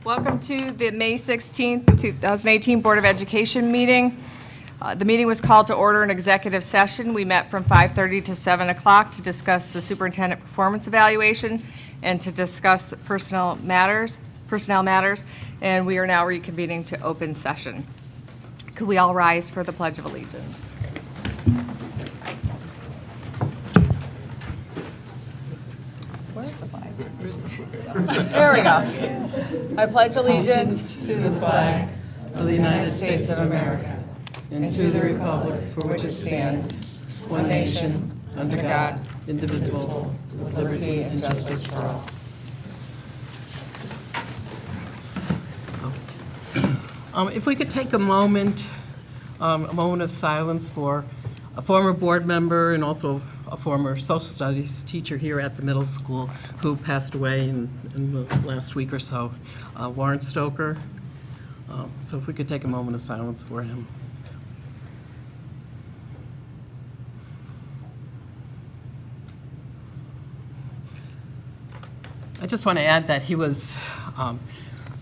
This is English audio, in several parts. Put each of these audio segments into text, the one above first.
Welcome to the May 16th, 2018 Board of Education meeting. The meeting was called to order in executive session. We met from 5:30 to 7 o'clock to discuss the superintendent performance evaluation and to discuss personnel matters, and we are now reconvening to open session. Could we all rise for the Pledge of Allegiance? Where's the flag? There we go. I pledge allegiance To the flag of the United States of America and to the republic for which it stands, one nation, under God, indivisible, with liberty and justice for all. If we could take a moment of silence for a former board member and also a former social studies teacher here at the middle school who passed away in the last week or so, Warren Stoker. So if we could take a moment of silence for him. I just want to add that he was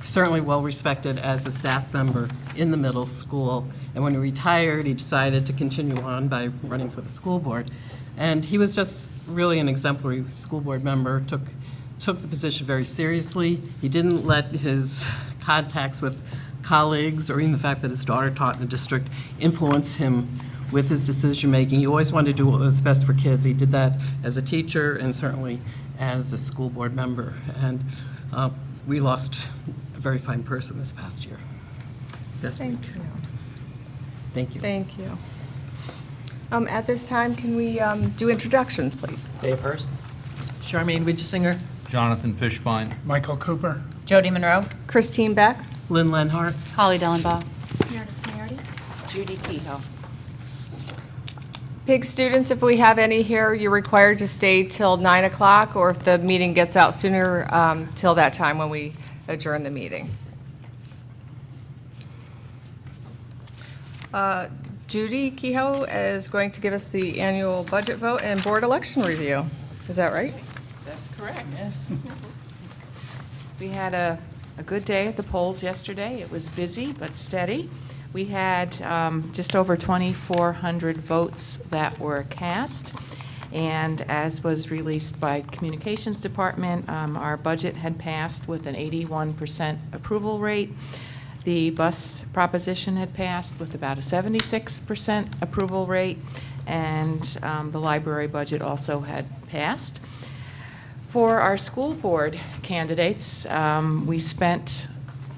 certainly well-respected as a staff member in the middle school, and when he retired, he decided to continue on by running for the school board. And he was just really an exemplary school board member, took the position very seriously. He didn't let his contacts with colleagues or even the fact that his daughter taught in the district influence him with his decision-making. He always wanted to do what was best for kids. He did that as a teacher and certainly as a school board member. And we lost a very fine person this past year. Thank you. Thank you. Thank you. At this time, can we do introductions, please? Dave Hurst. Charmaine Widgesinger. Jonathan Fishbein. Michael Cooper. Jody Monroe. Christine Beck. Lynn Lenhart. Holly Dellenbaugh. Judy Kehoe. PIG students, if we have any here, you're required to stay till 9 o'clock, or if the meeting gets out sooner, till that time when we adjourn the meeting. Judy Kehoe is going to give us the annual budget vote and board election review. Is that right? That's correct. Yes. We had a good day at the polls yesterday. It was busy but steady. We had just over 2,400 votes that were cast. And as was released by Communications Department, our budget had passed with an 81% approval rate. The bus proposition had passed with about a 76% approval rate, and the library budget also had passed. For our school board candidates, we spent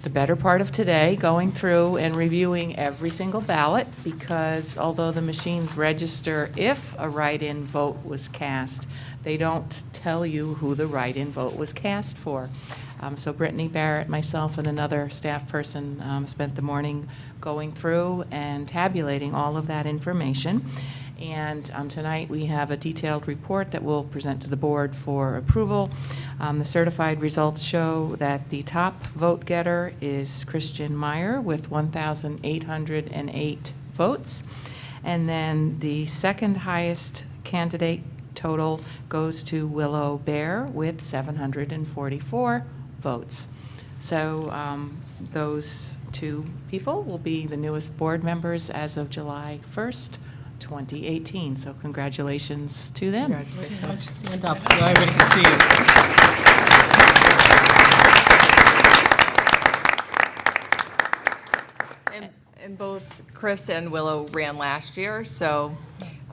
the better part of today going through and reviewing every single ballot, because although the machines register if a write-in vote was cast, they don't tell you who the write-in vote was cast for. So Brittany Barrett, myself, and another staff person spent the morning going through and tabulating all of that information. And tonight we have a detailed report that we'll present to the board for approval. The certified results show that the top vote getter is Christian Meyer with 1,808 votes. And then the second highest candidate total goes to Willow Bear with 744 votes. So those two people will be the newest board members as of July 1st, 2018. So congratulations to them. Congratulations. Stand up so everybody can see you. And both Chris and Willow ran last year, so,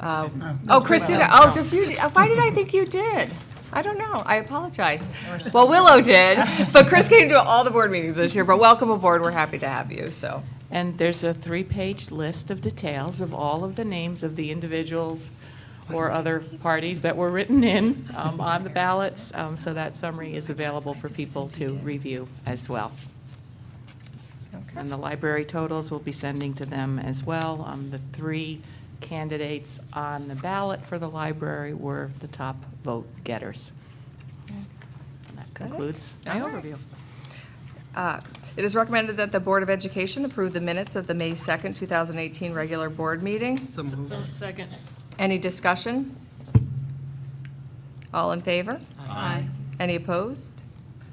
oh, Chris did, oh, just you, why did I think you did? I don't know, I apologize. Well, Willow did, but Chris came to all the board meetings this year, but welcome aboard, we're happy to have you, so. And there's a 3-page list of details of all of the names of the individuals or other parties that were written in on the ballots. So that summary is available for people to review as well. And the library totals we'll be sending to them as well. The 3 candidates on the ballot for the library were the top vote getters. And that concludes my All right. overview. It is recommended that the Board of Education approve the minutes of the May 2nd, 2018 regular board meeting. So moved. Second. Any discussion? All in favor? Aye. Any opposed?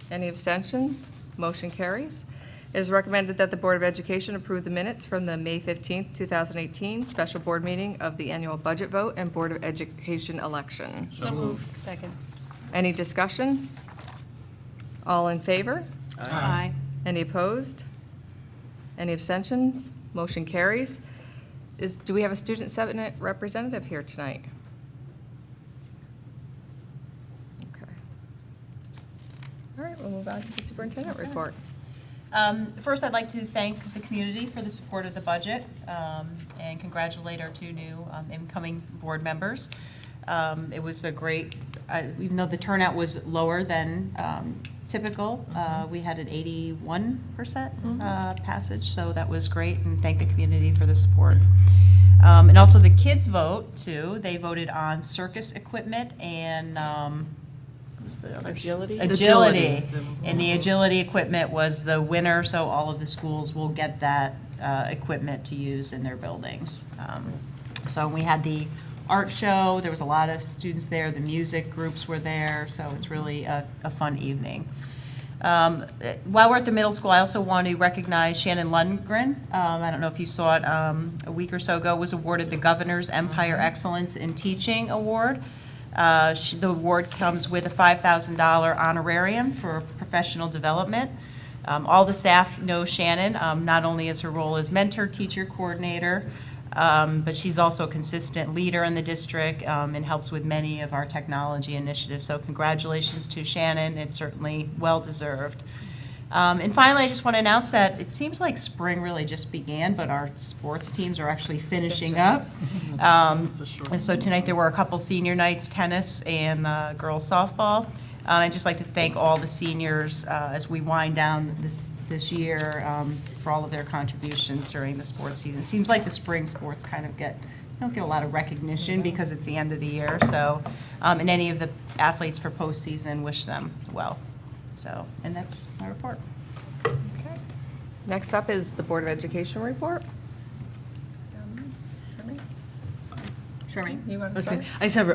Any abstentions? Motion carries. It is recommended that the Board of Education approve the minutes from the May 15th, 2018 special board meeting of the annual budget vote and Board of Education election. So moved. Second. Any discussion? All in favor? Aye. Any opposed? Any abstentions? Motion carries. Do we have a student senate representative here tonight? Okay. All right, we'll move on to the superintendent report. First, I'd like to thank the community for the support of the budget and congratulate our two new incoming board members. It was a great, even though the turnout was lower than typical, we had an 81% passage, so that was great, and thank the community for the support. And also the kids vote, too. They voted on circus equipment and what was the other? Agility? Agility. And the agility equipment was the winner, so all of the schools will get that equipment to use in their buildings. So we had the art show, there was a lot of students there, the music groups were there, so it's really a fun evening. While we're at the middle school, I also want to recognize Shannon Lundgren. I don't know if you saw it a week or so ago, was awarded the Governor's Empire Excellence in Teaching Award. The award comes with a $5,000 honorarium for professional development. All the staff know Shannon, not only as her role as mentor, teacher, coordinator, but she's also a consistent leader in the district and helps with many of our technology initiatives. So congratulations to Shannon. It's certainly well-deserved. And finally, I just want to announce that it seems like spring really just began, but our sports teams are actually finishing up. And so tonight there were a couple senior nights, tennis and girls softball. I'd just like to thank all the seniors as we wind down this year for all of their contributions during the sports season. It seems like the spring sports kind of don't get a lot of recognition because it's the end of the year. So, and any of the athletes for postseason, wish them well. So, and that's my report. Okay. Next up is the Board of Education report. Sherman, you want to Let's see. start? I just have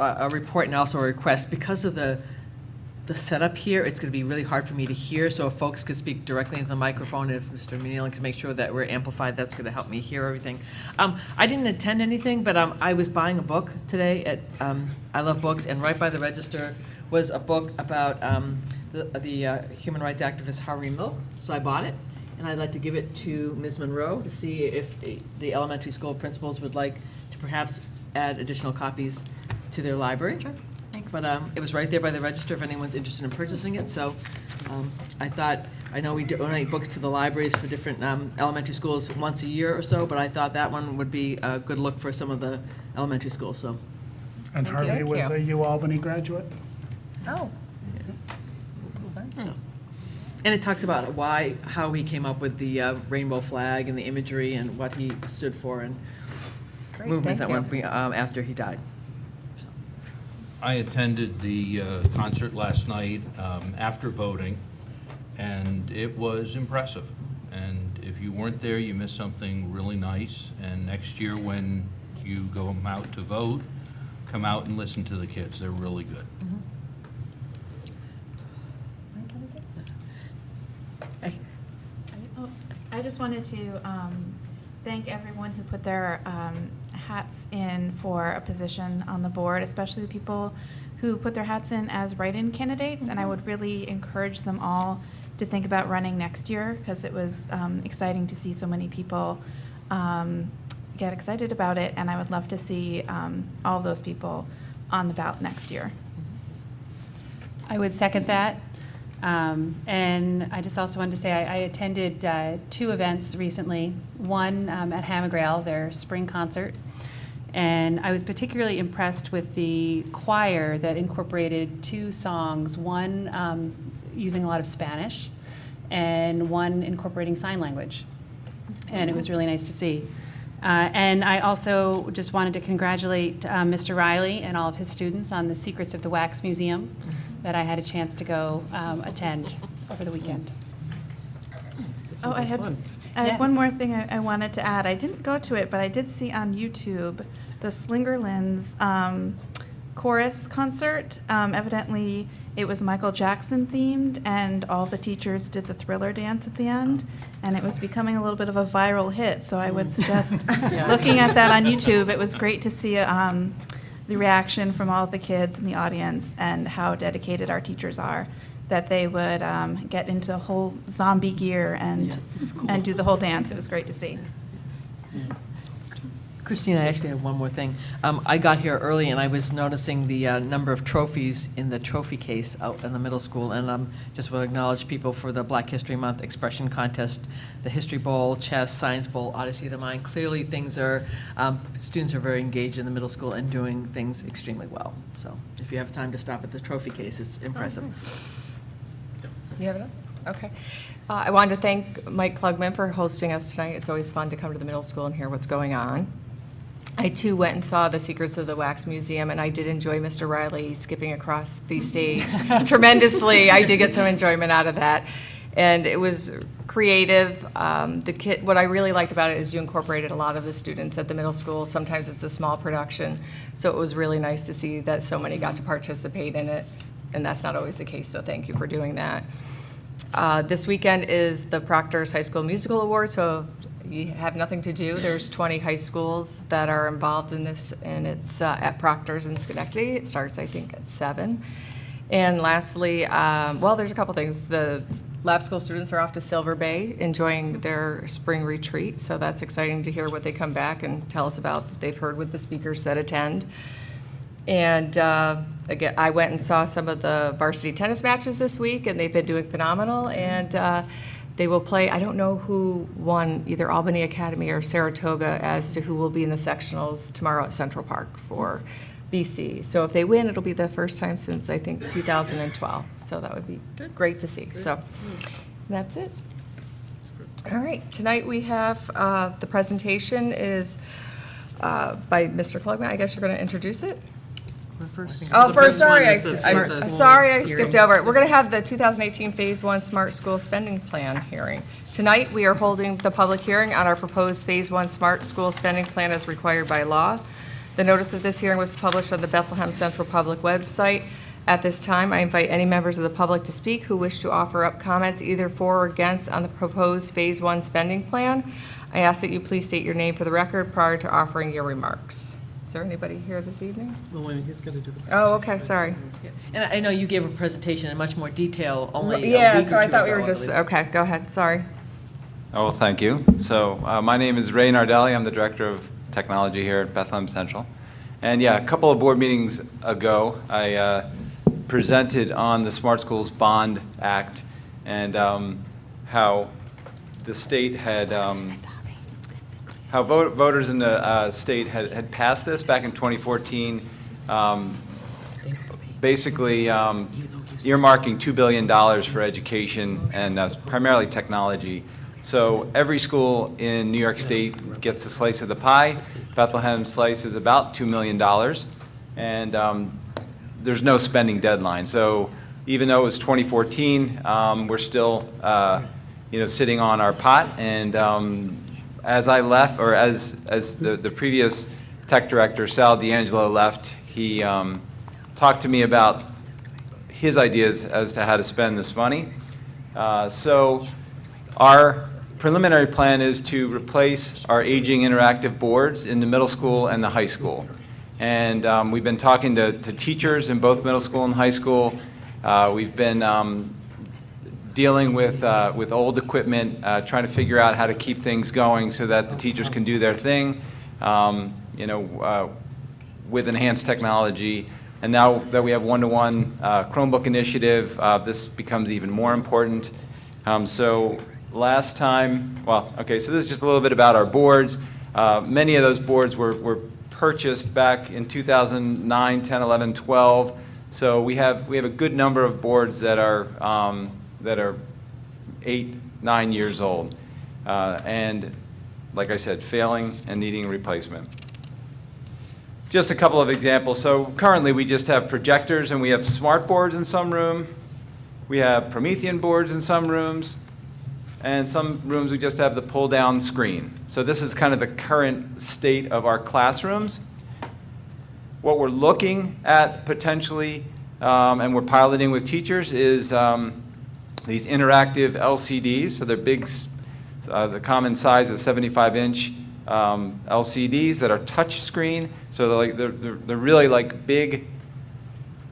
a report and also a request. Because of the setup here, it's going to be really hard for me to hear, so if folks could speak directly into the microphone, if Mr. Meneillen can make sure that we're amplified, that's going to help me hear everything. I didn't attend anything, but I was buying a book today at I Love Books, and right by the register was a book about the human rights activist Harvey Milk, so I bought it. And I'd like to give it to Ms. Monroe to see if the elementary school principals would like to perhaps add additional copies to their library. Sure, thanks. But it was right there by the register if anyone's interested in purchasing it, so I thought, I know we donate books to the libraries for different elementary schools once a year or so, but I thought that one would be a good look for some of the elementary schools, so. And Thank you. Harvey was Thank a UAlbany graduate. Oh. And it talks about how he came up with the rainbow flag and the imagery and what he stood for and Great, movements that thank went after he died. I attended the concert last night after voting, and it was impressive. And if you weren't there, you missed something really nice. And next year, when you go out to vote, come out and listen to the kids. They're really good. I just wanted to thank everyone who put their hats in for a position on the board, especially the people who put their hats in as write-in candidates. And I would really encourage them all to think about running next year, because it was exciting to see so many people get excited about it. And I would love to see all of those people on the ballot next year. I would second that. And I just also wanted to say I attended 2 events recently, one at Hamagrail, their spring concert, and I was particularly impressed with the choir that incorporated 2 songs, one using a lot of Spanish and one incorporating sign language, and it was really nice to see. And I also just wanted to congratulate Mr. Riley and all of his students on the Secrets of the Wax Museum that I had a chance to go attend over the weekend. Oh, I had Yes. one more thing I wanted to add. I didn't go to it, but I did see on YouTube the Slingerlands chorus concert. Evidently, It was Michael Jackson themed, and all the teachers did the Thriller dance at the end, and it was becoming a little bit of a viral hit. So I would suggest looking at that on YouTube. It was great to see the reaction from all of the kids in the audience and how dedicated our teachers are, that they would get into the whole zombie gear and do the whole dance. It was great to see. Christine, I actually have one more thing. I got here early and I was noticing the number of trophies in the trophy case out in the middle school. And just want to acknowledge people for the Black History Month expression contest, the History Bowl, Chess, Science Bowl, Odyssey of the Mind. Clearly things are, students are very engaged in the middle school and doing things extremely well. So if you have time to stop at the trophy case, it's impressive. You have enough? Okay. I wanted to thank Mike Klugman for hosting us tonight. It's always fun to come to the middle school and hear what's going on. I too went and saw the Secrets of the Wax Museum, and I did enjoy Mr. Riley skipping across the stage tremendously. I did get some enjoyment out of that, and it was creative. What I really liked about it is you incorporated a lot of the students at the middle school. Sometimes it's a small production, so it was really nice to see that so many got to participate in it, and that's not always the case, so thank you for doing that. This weekend is the Proctor's High School Musical Awards, so you have nothing to do. There's 20 high schools that are involved in this, and it's at Proctor's in Schenectady. It starts, I think, at 7. And lastly, there's a couple things. The lab school students are off to Silver Bay enjoying their spring retreat, so that's exciting to hear what they come back and tell us about that they've heard with the speakers that attend. And again, I went and saw some of the varsity tennis matches this week, and they've been doing phenomenal. And they will play, I don't know who won, either Albany Academy or Saratoga, as to who will be in the sectionals tomorrow at Central Park for BC. So if they win, it'll be the first time since, I think, 2012. So that would be great to see. So that's it. All right, tonight we have, the presentation is by Mr. Klugman. I guess you're going to introduce it? Oh, first, sorry, I skipped over it. We're going to have the 2018 Phase 1 Smart School Spending Plan hearing. Tonight, we are holding the public hearing on our proposed Phase 1 Smart School Spending Plan as required by law. The notice of this hearing was published on the Bethlehem Central Public website. At this time, I invite any members of the public to speak who wish to offer up comments either for or against on the proposed Phase 1 spending plan. I ask that you please state your name for the record prior to offering your remarks. Is there anybody here this evening? He's going to do the Oh, okay, sorry. And I know you gave a presentation in much more detail only a week or Yeah, two so I thought we ago, were just, believe. okay, go ahead, sorry. Oh, well, thank you. So my name is Ray Nardelli. I'm the Director of Technology here at Bethlehem Central. And yeah, a couple of board meetings ago, I presented on the Smart Schools Bond Act and how the state had, how voters in the state had passed this back in 2014, basically earmarking $2 billion for education and primarily technology. So every school in New York State gets a slice of the pie. Bethlehem's slice is about $2 million, and there's no spending deadline. So even though it was 2014, we're still, sitting on our pot. And as I left, or as the previous tech director, Sal D'Angelo, left, he talked to me about his ideas as to how to spend this money. So our preliminary plan is to replace our aging interactive boards in the middle school and the high school. And we've been talking to teachers in both middle school and high school. We've been dealing with old equipment, trying to figure out how to keep things going so that the teachers can do their thing, with enhanced technology. And now that we have one-to-one Chromebook initiative, this becomes even more important. So last time, so this is just a little bit about our boards. Many of those boards were purchased back in 2009, 10, 11, 12. So we have a good number of boards that are 8, 9 years old, and like I said, failing and needing replacement. Just a couple of examples. So currently we just have projectors and we have smart boards in some room. We have Promethean boards in some rooms. And some rooms we just have the pull-down screen. So this is kind of the current state of our classrooms. What we're looking at potentially and we're piloting with teachers is these interactive LCDs. So they're big, the common size is 75-inch LCDs that are touch screen. So they're really like big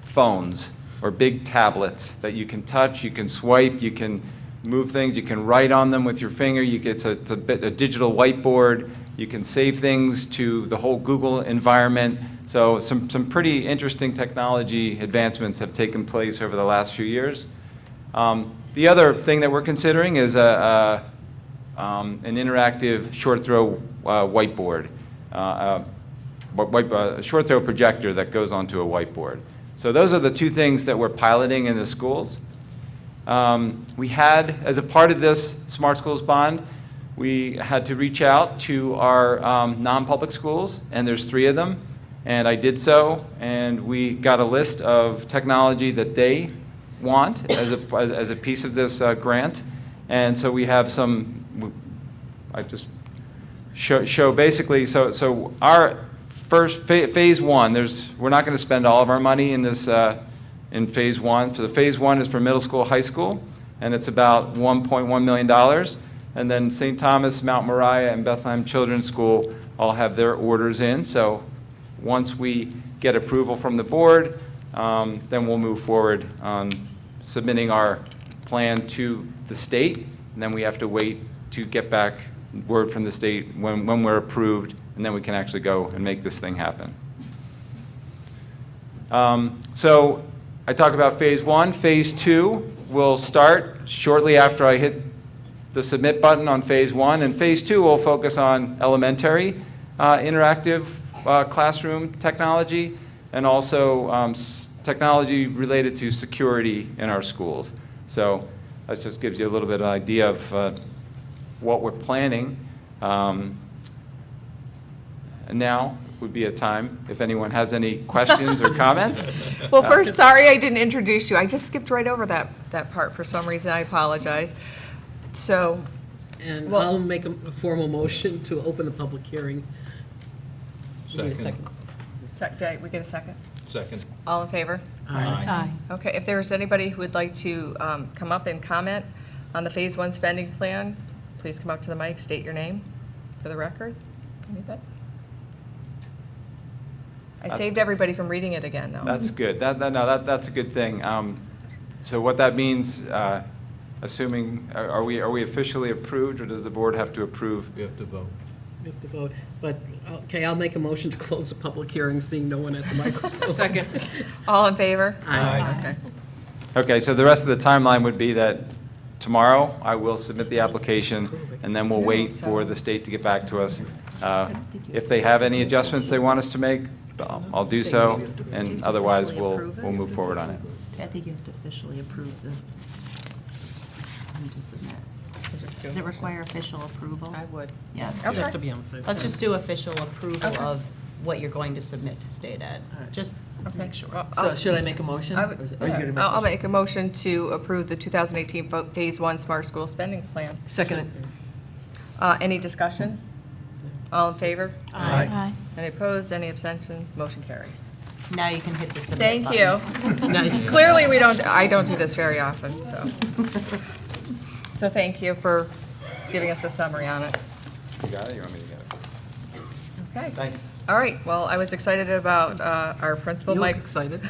phones or big tablets that you can touch, you can swipe, you can move things, you can write on them with your finger. It's a digital whiteboard. You can save things to the whole Google environment. So some pretty interesting technology advancements have taken place over the last few years. The other thing that we're considering is an interactive short throw whiteboard, a short throw projector that goes onto a whiteboard. So those are the two things that we're piloting in the schools. We had, as a part of this Smart Schools Bond, we had to reach out to our non-public schools, and there's 3 of them, and I did so, and we got a list of technology that they want as a piece of this grant, and so we have some, I just show basically, so our first phase 1, we're not going to spend all of our money in this in phase 1. So the phase 1 is for middle school, high school, and it's about $1.1 million. And then St. Thomas, Mount Moriah, and Bethlehem Children's School all have their orders in. So once we get approval from the board, then we'll move forward on submitting our plan to the state. And then we have to wait to get back word from the state when we're approved, and then we can actually go and make this thing happen. So I talked about phase 1. Phase 2 will start shortly after I hit the submit button on phase 1, and phase 2 will focus on elementary interactive classroom technology, and also technology related to security in our schools. So that just gives you a little bit of an idea of what we're planning. And now would be a time if anyone has any questions or comments. Well, first, sorry I didn't introduce you. I just skipped right over that part for some reason. I apologize. So, And Well- I'll make a formal motion to open the public hearing. Give me a Second. did we get a second? Second. All in favor? Aye. Okay, if there's anybody who would like to come up and comment on the Phase 1 spending plan, please come up to the mic, state your name for the record. Anybody? I That's- saved everybody from reading it again, though. That's good. That's a good thing. So what that means, assuming, are we officially approved, or does the board have to approve? We have to vote. We have to vote, but, okay, I'll make a motion to close the public hearing, seeing no one at the microphone. Second. All in favor? Aye. Okay. Okay, so the rest of the timeline would be that tomorrow I will submit the application, and then we'll wait for the state to get back to us. If they have any adjustments they want us to make, I'll do so, and otherwise we'll move forward on it. I think you have to officially approve the, to submit. Does it require official approval? I would. Yes. Just to be on the safe Let's side. just do official approval of what you're going to submit to state ed, just to make sure. Well, So should I make a motion? I Or would- is it- are you gonna make I'll a motion? make a motion to approve the 2018 Phase 1 Smart School Spending Plan. Second. Any discussion? All in favor? Aye. Any opposed, any abstentions? Motion carries. Now you can hit the submit Thank button. you. Clearly, I don't do this very often, so. So thank you for giving us a summary on it. You got it? You want me to get it? Okay. Thanks. All right, well, I was excited about our principal, You look Mike. excited.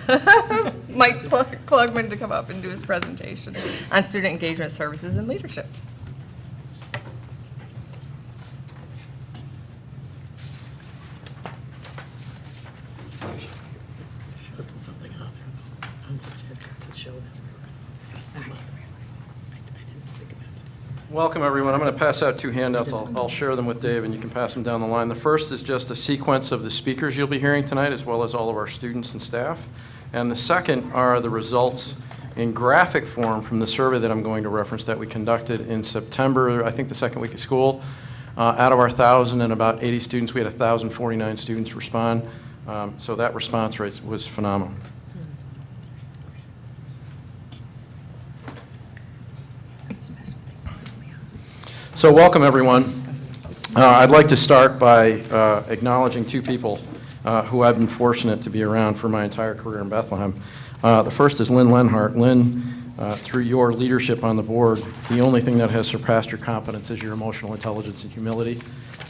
Mike Klugman to come up and do his presentation on student engagement services and leadership. Should have put something on there, though. I'm glad to show them. I didn't think about it. Welcome, everyone. I'm going to pass out 2 handouts. I'll share them with Dave, and you can pass them down the line. The first is just a sequence of the speakers you'll be hearing tonight, as well as all of our students and staff. And the second are the results in graphic form from the survey that I'm going to reference that we conducted in September, I think the second week of school. Out of our 1,000 and about 80 students, we had 1,049 students respond. So that response rate was phenomenal. So welcome, everyone. I'd like to start by acknowledging 2 people who I've been fortunate to be around for my entire career in Bethlehem. The first is Lynn Lenhart. Lynn, through your leadership on the board, the only thing that has surpassed your competence is your emotional intelligence and humility.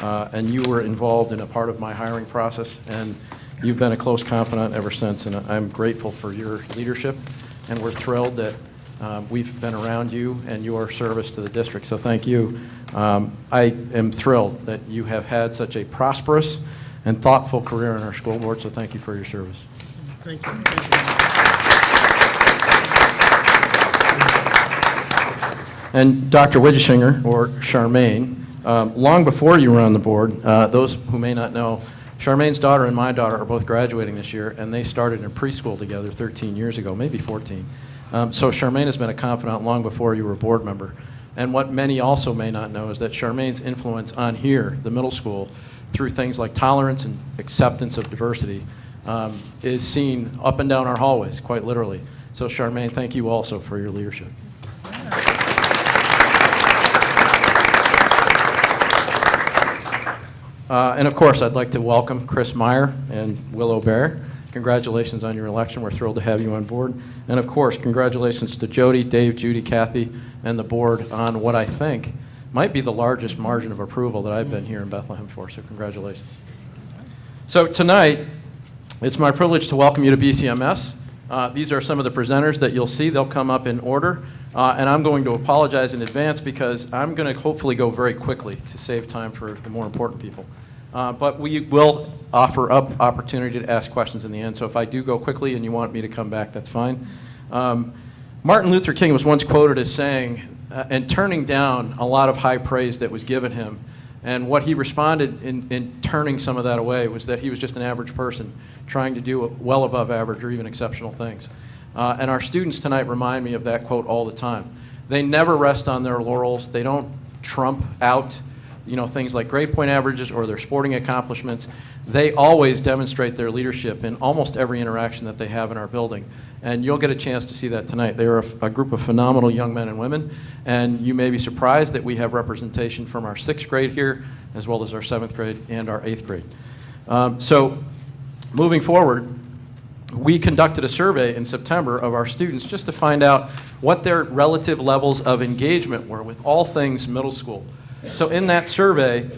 And you were involved in a part of my hiring process, and you've been a close confidant ever since, and I'm grateful for your leadership, and we're thrilled that we've been around you and your service to the district, so thank you. I am thrilled that you have had such a prosperous and thoughtful career in our school board, so thank you for your service. Thank you. Thank you. And Dr. Widgeshinger, or Charmaine, long before you were on the board, those who may not know, Charmaine's daughter and my daughter are both graduating this year, and they started in preschool together 13 years ago, maybe 14. So Charmaine has been a confidant long before you were a board member. And what many also may not know is that Charmaine's influence on here, the middle school, through things like tolerance and acceptance of diversity, is seen up and down our hallways, quite literally. So Charmaine, thank you also for your leadership. And of course, I'd like to welcome Chris Meyer and Willow Bear. Congratulations on your election. We're thrilled to have you on board. And of course, congratulations to Jody, Dave, Judy, Kathy, and the board on what I think might be the largest margin of approval that I've been here in Bethlehem for. So congratulations. So tonight, it's my privilege to welcome you to BCMS. These are some of the presenters that you'll see. They'll come up in order. And I'm going to apologize in advance because I'm going to hopefully go very quickly to save time for the more important people. But we will offer up opportunity to ask questions in the end. So if I do go quickly and you want me to come back, that's fine. Martin Luther King was once quoted as saying, and turning down a lot of high praise that was given him, and what he responded in turning some of that away was that he was just an average person trying to do well above average or even exceptional things. And our students tonight remind me of that quote all the time. They never rest on their laurels. They don't trump out, things like grade point averages or their sporting accomplishments. They always demonstrate their leadership in almost every interaction that they have in our building. And you'll get a chance to see that tonight. They are a group of phenomenal young men and women, and you may be surprised that we have representation from our 6th grade here, as well as our 7th grade and our 8th grade. So moving forward, we conducted a survey in September of our students just to find out what their relative levels of engagement were with all things middle school. So in that survey,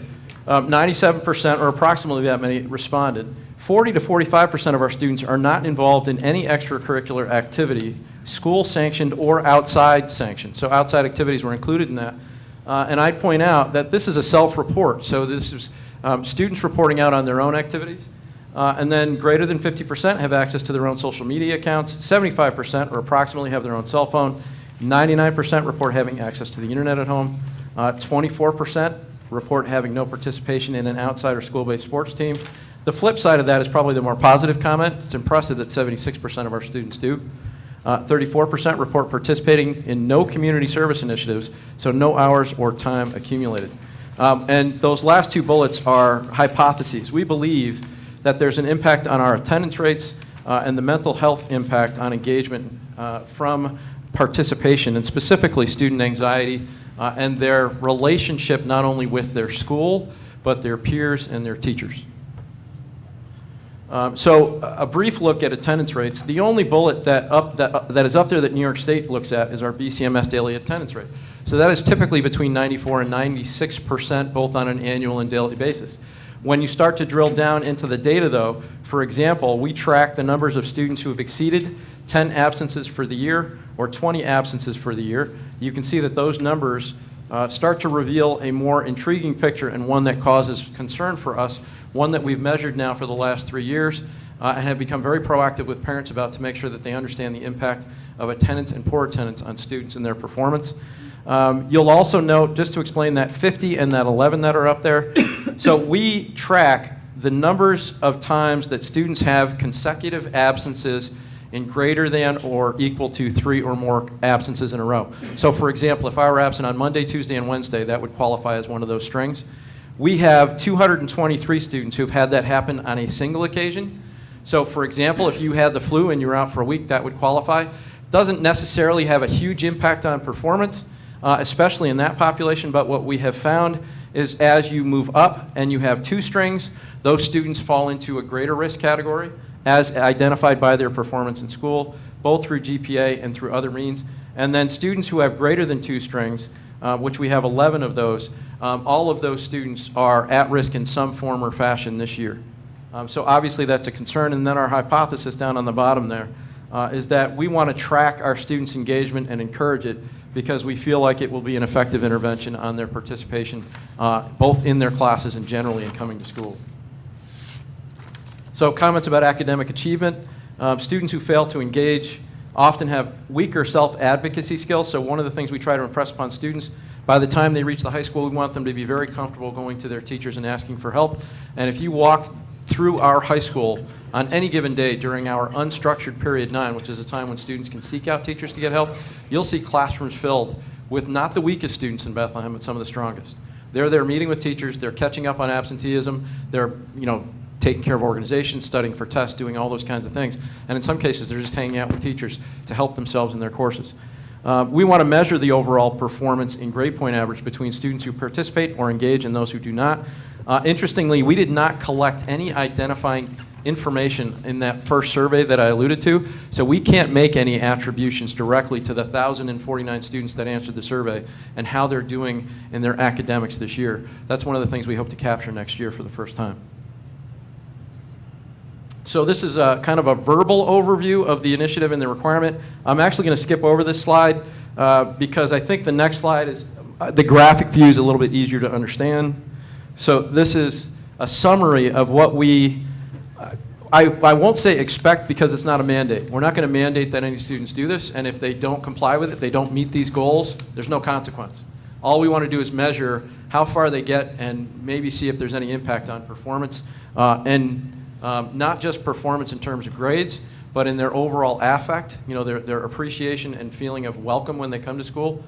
97%, or approximately that many, responded. 40 to 45% of our students are not involved in any extracurricular activity, school sanctioned or outside sanctioned. So outside activities were included in that. And I'd point out that this is a self-report. So this is students reporting out on their own activities. And then greater than 50% have access to their own social media accounts. 75%, or approximately, have their own cell phone. 99% report having access to the internet at home. 24% report having no participation in an outside or school-based sports team. The flip side of that is probably the more positive comment. It's impressive that 76% of our students do. 34% report participating in no community service initiatives, so no hours or time accumulated. And those last two bullets are hypotheses. We believe that there's an impact on our attendance rates and the mental health impact on engagement from participation, and specifically student anxiety and their relationship not only with their school, but their peers and their teachers. So a brief look at attendance rates. The only bullet that is up there that New York State looks at is our BCMS daily attendance rate. So that is typically between 94 and 96%, both on an annual and daily basis. When you start to drill down into the data, though, for example, we track the numbers of students who have exceeded 10 absences for the year or 20 absences for the year. You can see that those numbers start to reveal a more intriguing picture, and one that causes concern for us, one that we've measured now for the last 3 years and have become very proactive with parents about to make sure that they understand the impact of attendance and poor attendance on students and their performance. You'll also note, just to explain that 50 and that 11 that are up there, so we track the numbers of times that students have consecutive absences in greater than or equal to 3 or more absences in a row. So for example, if I were absent on Monday, Tuesday, and Wednesday, that would qualify as one of those strings. We have 223 students who have had that happen on a single occasion. So for example, if you had the flu and you were out for a week, that would qualify. Doesn't necessarily have a huge impact on performance, especially in that population, but what we have found is as you move up and you have 2 strings, those students fall into a greater risk category as identified by their performance in school. both through GPA and through other means. And then students who have greater than 2 strings, which we have 11 of those, all of those students are at risk in some form or fashion this year. So obviously that's a concern. And then our hypothesis down on the bottom there is that we want to track our students' engagement and encourage it, because we feel like it will be an effective intervention on their participation, both in their classes and generally in coming to school. So comments about academic achievement. Students who fail to engage often have weaker self-advocacy skills. So one of the things we try to impress upon students, by the time they reach the high school, we want them to be very comfortable going to their teachers and asking for help. And if you walk through our high school on any given day during our unstructured period 9, which is a time when students can seek out teachers to get help, you'll see classrooms filled with not the weakest students in Bethlehem, but some of the strongest. They're there meeting with teachers, they're catching up on absenteeism, they're, taking care of organizations, studying for tests, doing all those kinds of things. And in some cases, they're just hanging out with teachers to help themselves in their courses. We want to measure the overall performance in grade point average between students who participate or engage and those who do not. Interestingly, we did not collect any identifying information in that first survey that I alluded to, so we can't make any attributions directly to the 1,049 students that answered the survey and how they're doing in their academics this year. That's one of the things we hope to capture next year for the first time. So this is kind of a verbal overview of the initiative and the requirement. I'm actually going to skip over this slide because I think the next slide is, the graphic view is a little bit easier to understand. So this is a summary of what we, I won't say expect because it's not a mandate. We're not going to mandate that any students do this, and if they don't comply with it, they don't meet these goals, there's no consequence. All we want to do is measure how far they get and maybe see if there's any impact on performance, not just performance in terms of grades, but in their overall affect, their appreciation and feeling of welcome when they come to school.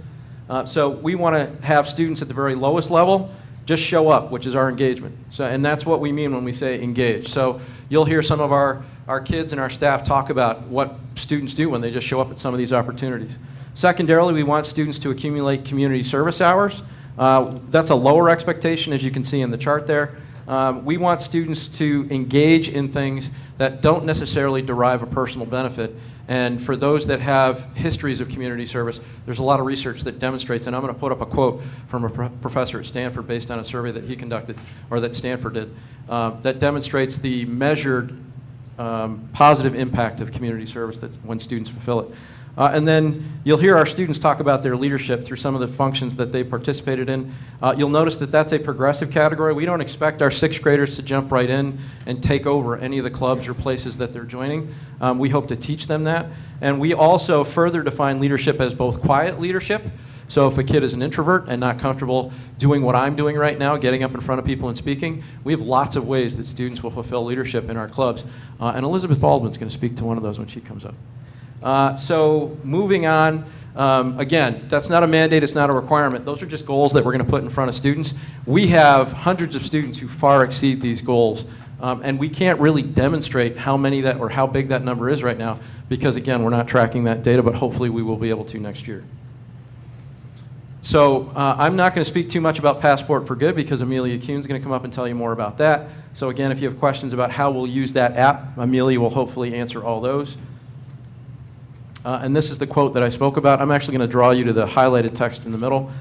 So we want to have students at the very lowest level just show up, which is our engagement. So, and that's what we mean when we say engage. So you'll hear some of our kids and our staff talk about what students do when they just show up at some of these opportunities. Secondarily, we want students to accumulate community service hours. That's a lower expectation, as you can see in the chart there. We want students to engage in things that don't necessarily derive a personal benefit. And for those that have histories of community service, there's a lot of research that demonstrates, and I'm going to put up a quote from a professor at Stanford based on a survey that he conducted, or that Stanford did, that demonstrates the measured positive impact of community service when students fulfill it. And then you'll hear our students talk about their leadership through some of the functions that they participated in. You'll notice that that's a progressive category. We don't expect our 6th graders to jump right in and take over any of the clubs or places that they're joining. We hope to teach them that. And we also further define leadership as both quiet leadership. So if a kid is an introvert and not comfortable doing what I'm doing right now, getting up in front of people and speaking, we have lots of ways that students will fulfill leadership in our clubs. And Elizabeth Baldwin's going to speak to one of those when she comes up. So moving on, again, that's not a mandate, it's not a requirement. Those are just goals that we're going to put in front of students. We have hundreds of students who far exceed these goals, and we can't really demonstrate how many that or how big that number is right now because, again, we're not tracking that data, but hopefully we will be able to next year. So I'm not going to speak too much about Passport for Good because Amelia Kuhn's going to come up and tell you more about that. So again, if you have questions about how we'll use that app, Amelia will hopefully answer all those. And this is the quote that I spoke about. I'm actually going to draw you to the highlighted text in the middle.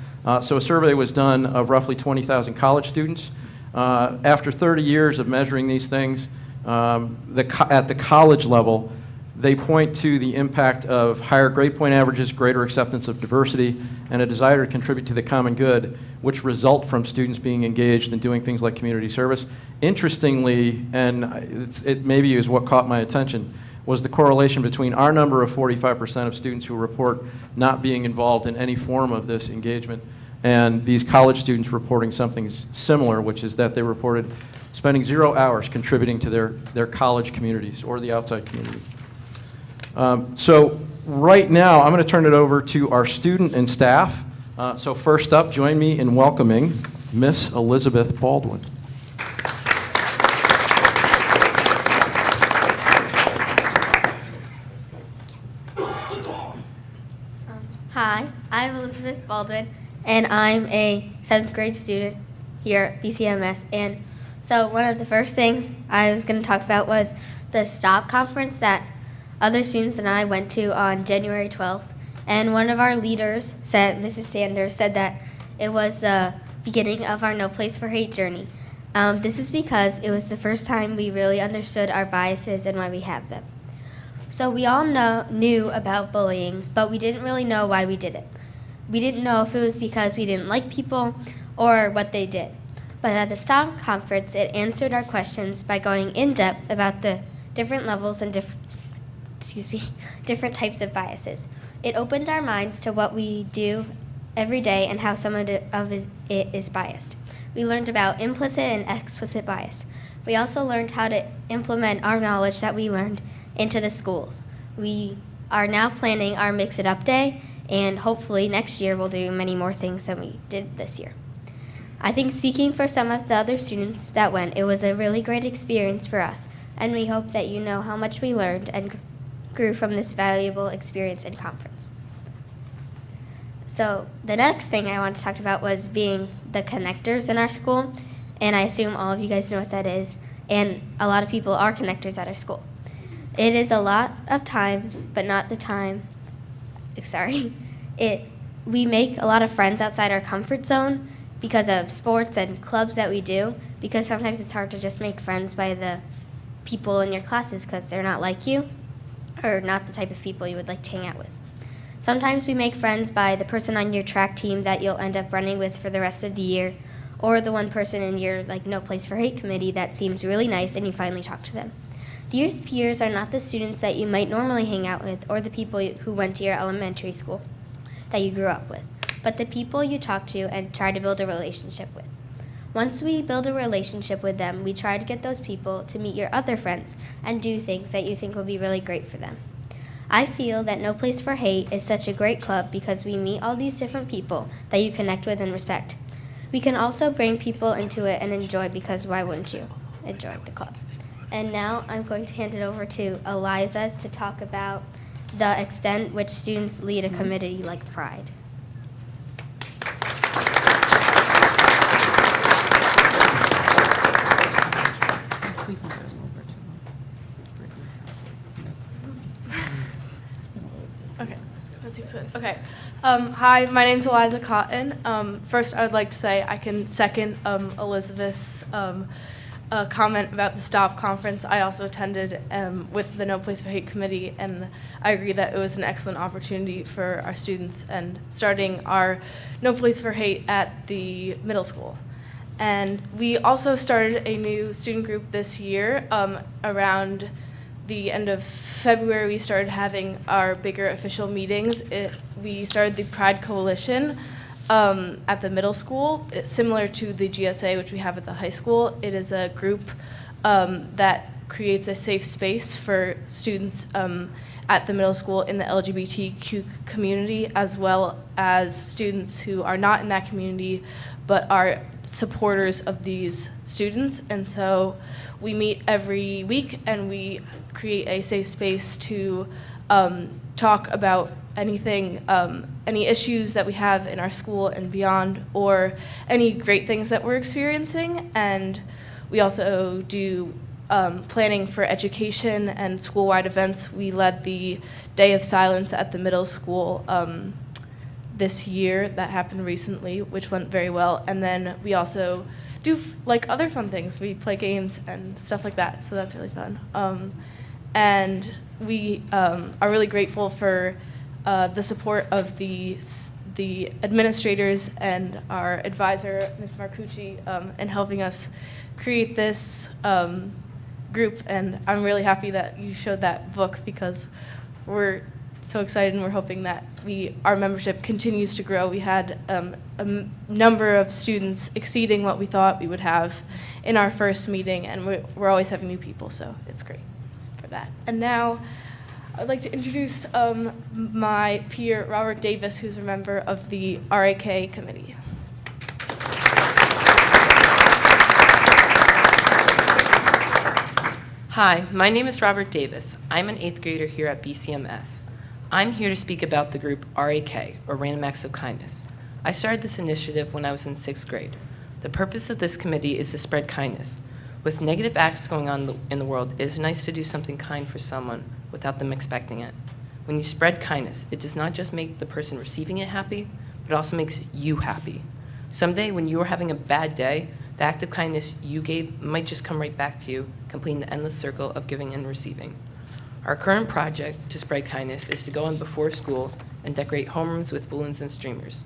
So a survey was done of roughly 20,000 college students. After 30 years of measuring these things, at the college level, they point to the impact of higher grade point averages, greater acceptance of diversity, and a desire to contribute to the common good, which result from students being engaged in doing things like community service. Interestingly, and it maybe is what caught my attention, was the correlation between our number of 45% of students who report not being involved in any form of this engagement and these college students reporting something similar, which is that they reported spending 0 hours contributing to their college communities or the outside community. So right now, I'm going to turn it over to our student and staff. So first up, join me in welcoming Miss Elizabeth Baldwin. Hi, I'm Elizabeth Baldwin, and I'm a 7th grade student here at BCMS. And so one of the first things I was going to talk about was the STOP conference that other students and I went to on January 12th. And one of our leaders, Mrs. Sanders, said that it was the beginning of our No Place for Hate journey. This is because it was the first time we really understood our biases and why we have them. So we all knew about bullying, but we didn't really know why we did it. We didn't know if it was because we didn't like people or what they did. But at the STOP conference, it answered our questions by going in depth about the different levels and different types of biases. It opened our minds to what we do every day and how some of it is biased. We learned about implicit and explicit bias. We also learned how to implement our knowledge that we learned into the schools. We are now planning our Mix It Up Day, and hopefully next year we'll do many more things than we did this year. I think speaking for some of the other students that went, it was a really great experience for us, and we hope that you know how much we learned and grew from this valuable experience and conference. So the next thing I want to talk about was being the connectors in our school, and I assume all of you guys know what that is, and a lot of people are connectors at our school. It is a lot of times, but not the time. We make a lot of friends outside our comfort zone because of sports and clubs that we do, because sometimes it's hard to just make friends by the people in your classes because they're not like you or not the type of people you would like to hang out with. Sometimes we make friends by the person on your track team that you'll end up running with for the rest of the year, or the one person in your No Place for Hate committee that seems really nice and you finally talk to them. These peers are not the students that you might normally hang out with or the people who went to your elementary school that you grew up with, but the people you talk to and try to build a relationship with. Once we build a relationship with them, we try to get those people to meet your other friends and do things that you think will be really great for them. I feel that No Place for Hate is such a great club because we meet all these different people that you connect with and respect. We can also bring people into it and enjoy, because why wouldn't you enjoy the club? And now I'm going to hand it over to Eliza to talk about the extent which students lead a committee like Pride. Okay, that seems good. Okay. Hi, my name's Eliza Cotton. First, I would like to say I can second Elizabeth's comment about the STOP conference. I also attended with the No Place for Hate committee, and I agree that it was an excellent opportunity for our students and starting our No Place for Hate at the middle school. And we also started a new student group this year. Around the end of February, we started having our bigger official meetings. We started the Pride Coalition at the middle school. It's similar to the GSA, which we have at the high school. It is a group that creates a safe space for students at the middle school in the LGBTQ community, as well as students who are not in that community but are supporters of these students. And so we meet every week and we create a safe space to talk about anything, any issues that we have in our school and beyond, or any great things that we're experiencing. And we also do planning for education and school-wide events. We led the Day of Silence at the middle school this year. That happened recently, which went very well. And then we also do like other fun things. We play games and stuff like that, so that's really fun. And we are really grateful for the support of the administrators and our advisor, Ms. Marcucci, in helping us create this group. And I'm really happy that you showed that book, because we're so excited and we're hoping that our membership continues to grow. We had a number of students exceeding what we thought we would have in our first meeting, and we're always having new people, so it's great for that. And now I'd like to introduce my peer, Robert Davis, who's a member of the RAK committee. Hi, my name is Robert Davis. I'm an 8th grader here at BCMS. I'm here to speak about the group RAK, or Random Acts of Kindness. I started this initiative when I was in 6th grade. The purpose of this committee is to spread kindness. With negative acts going on in the world, it is nice to do something kind for someone with without them expecting it. When you spread kindness, it does not just make the person receiving it happy, but it also makes you happy. Someday, when you are having a bad day, the act of kindness you gave might just come right back to you, completing the endless circle of giving and receiving. Our current project to spread kindness is to go in before school and decorate homerooms with balloons and streamers.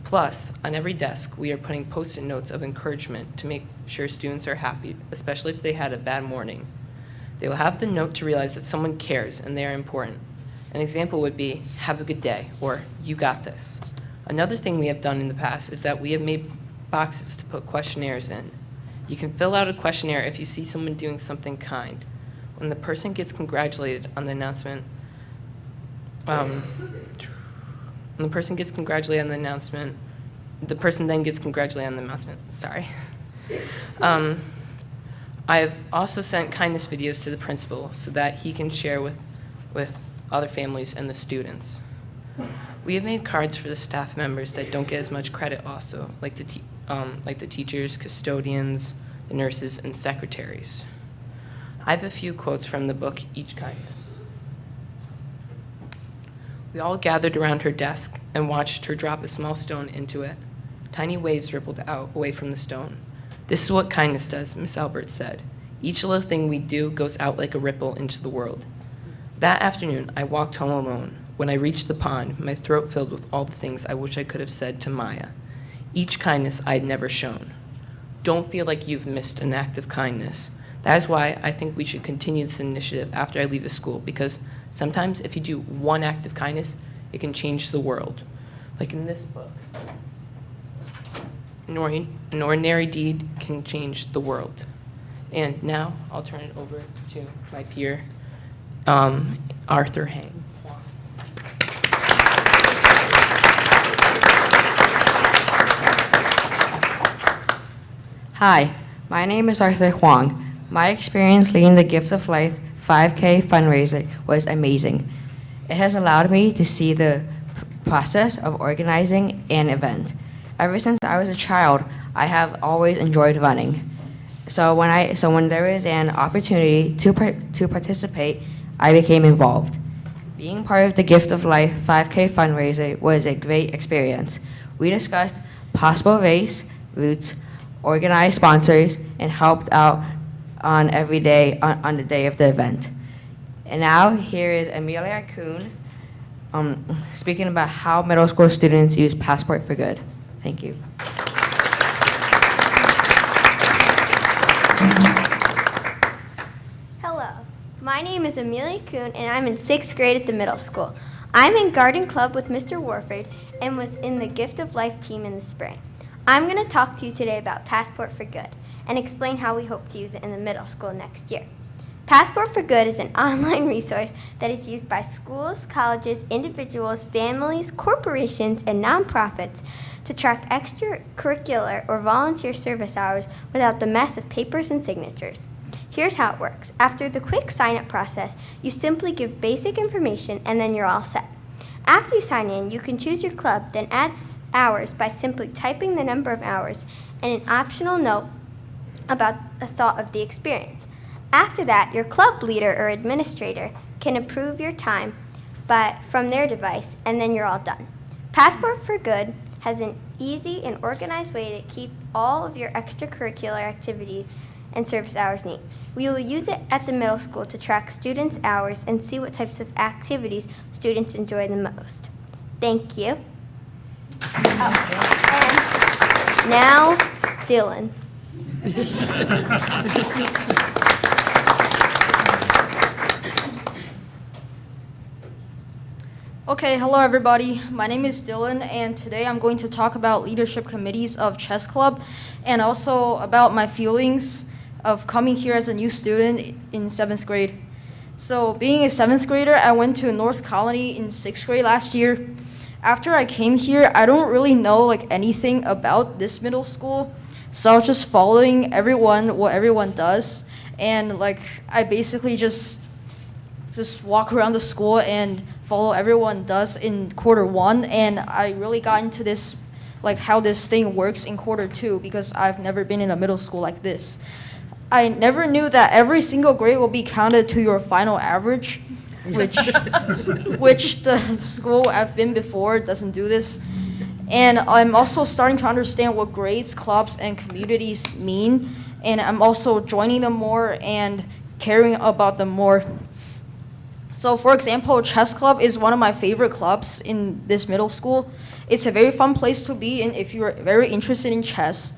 Plus, on every desk, we are putting Post-it notes of encouragement to make sure students are happy, especially if they had a bad morning. They will have the note to realize that someone cares and they are important. An example would be, "Have a good day," or "You got this." Another thing we have done in the past is that we have made boxes to put questionnaires in. You can fill out a questionnaire if you see someone doing something kind. When the person gets congratulated on the announcement, the person then gets congratulated on the announcement, sorry. I have also sent kindness videos to the principal so that he can share with other families and the students. We have made cards for the staff members that don't get as much credit also, like the teachers, custodians, the nurses, and secretaries. I have a few quotes from the book, Each Kindness. We all gathered around her desk and watched her drop a small stone into it. Tiny waves rippled out away from the stone. "This is what kindness does," Miss Albert said. "Each little thing we do goes out like a ripple into the world." That afternoon, I walked home alone. When I reached the pond, my throat filled with all the things I wish I could have said to Maya. Each kindness I had never shown. Don't feel like you've missed an act of kindness. That is why I think we should continue this initiative after I leave the school, because sometimes if you do one act of kindness, it can change the world. Like in this book, an ordinary deed can change the world. And now I'll turn it over to my peer, Arthur Hang. Hi, my name is Arthur Huang. My experience leading the Gift of Life 5K fundraiser was amazing. It has allowed me to see the process of organizing an event. Ever since I was a child, I have always enjoyed running. So when there is an opportunity to participate, I became involved. Being part of the Gift of Life 5K fundraiser was a great experience. We discussed possible race routes, organized sponsors, and helped out on the day of the event. And now here is Amelia Kuhn speaking about how middle school students use Passport for Good. Thank you. Hello, my name is Amelia Kuhn, and I'm in 6th grade at the middle school. I'm in garden club with Mr. Warford and was in the Gift of Life team in the spring. I'm going to talk to you today about Passport for Good and explain how we hope to use it in the middle school next year. Passport for Good is an online resource that is used by schools, colleges, individuals, families, corporations, and nonprofits to track extracurricular or volunteer service hours without the mess of papers and signatures. Here's how it works. After the quick sign-up process, you simply give basic information and then you're all set. After you sign in, you can choose your club, then add hours by simply typing the number of hours and an optional note about a thought of the experience. After that, your club leader or administrator can approve your time from their device, and then you're all done. Passport for Good has an easy and organized way to keep all of your extracurricular activities and service hours neat. We will use it at the middle school to track students' hours and see what types of activities students enjoy the most. Thank you. Oh, and now, Dylan. Okay, hello everybody. My name is Dylan, and today I'm going to talk about leadership committees of chess club and also about my feelings of coming here as a new student in 7th grade. So being a 7th grader, I went to North Colony in 6th grade last year. After I came here, I don't really know anything about this middle school, so I was just following what everyone does, and I basically just walk around the school and follow everyone does in quarter 1, and I really got into this, how this thing works in quarter 2, because I've never been in a middle school like this. I never knew that every single grade will be counted to your final average. which the school I've been before doesn't do this. And I'm also starting to understand what grades, clubs, and communities mean, and I'm also joining them more and caring about them more. So for example, chess club is one of my favorite clubs in this middle school. It's a very fun place to be in if you're very interested in chess.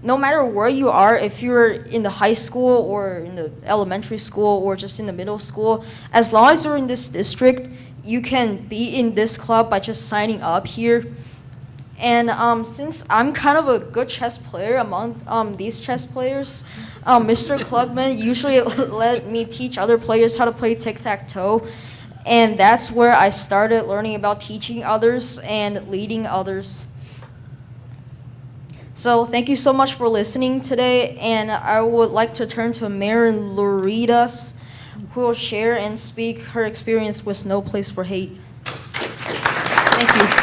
No matter where you are, if you're in the high school or in the elementary school or just in the middle school, as long as you're in this district, you can be in this club by just signing up here. And since I'm kind of a good chess player among these chess players, Mr. Klugman usually let me teach other players how to play tic-tac-toe. And that's where I started learning about teaching others and leading others. So thank you so much for listening today. And I would like to turn to Maren Loritas, who will share and speak her experience with No Place for Hate. Thank you.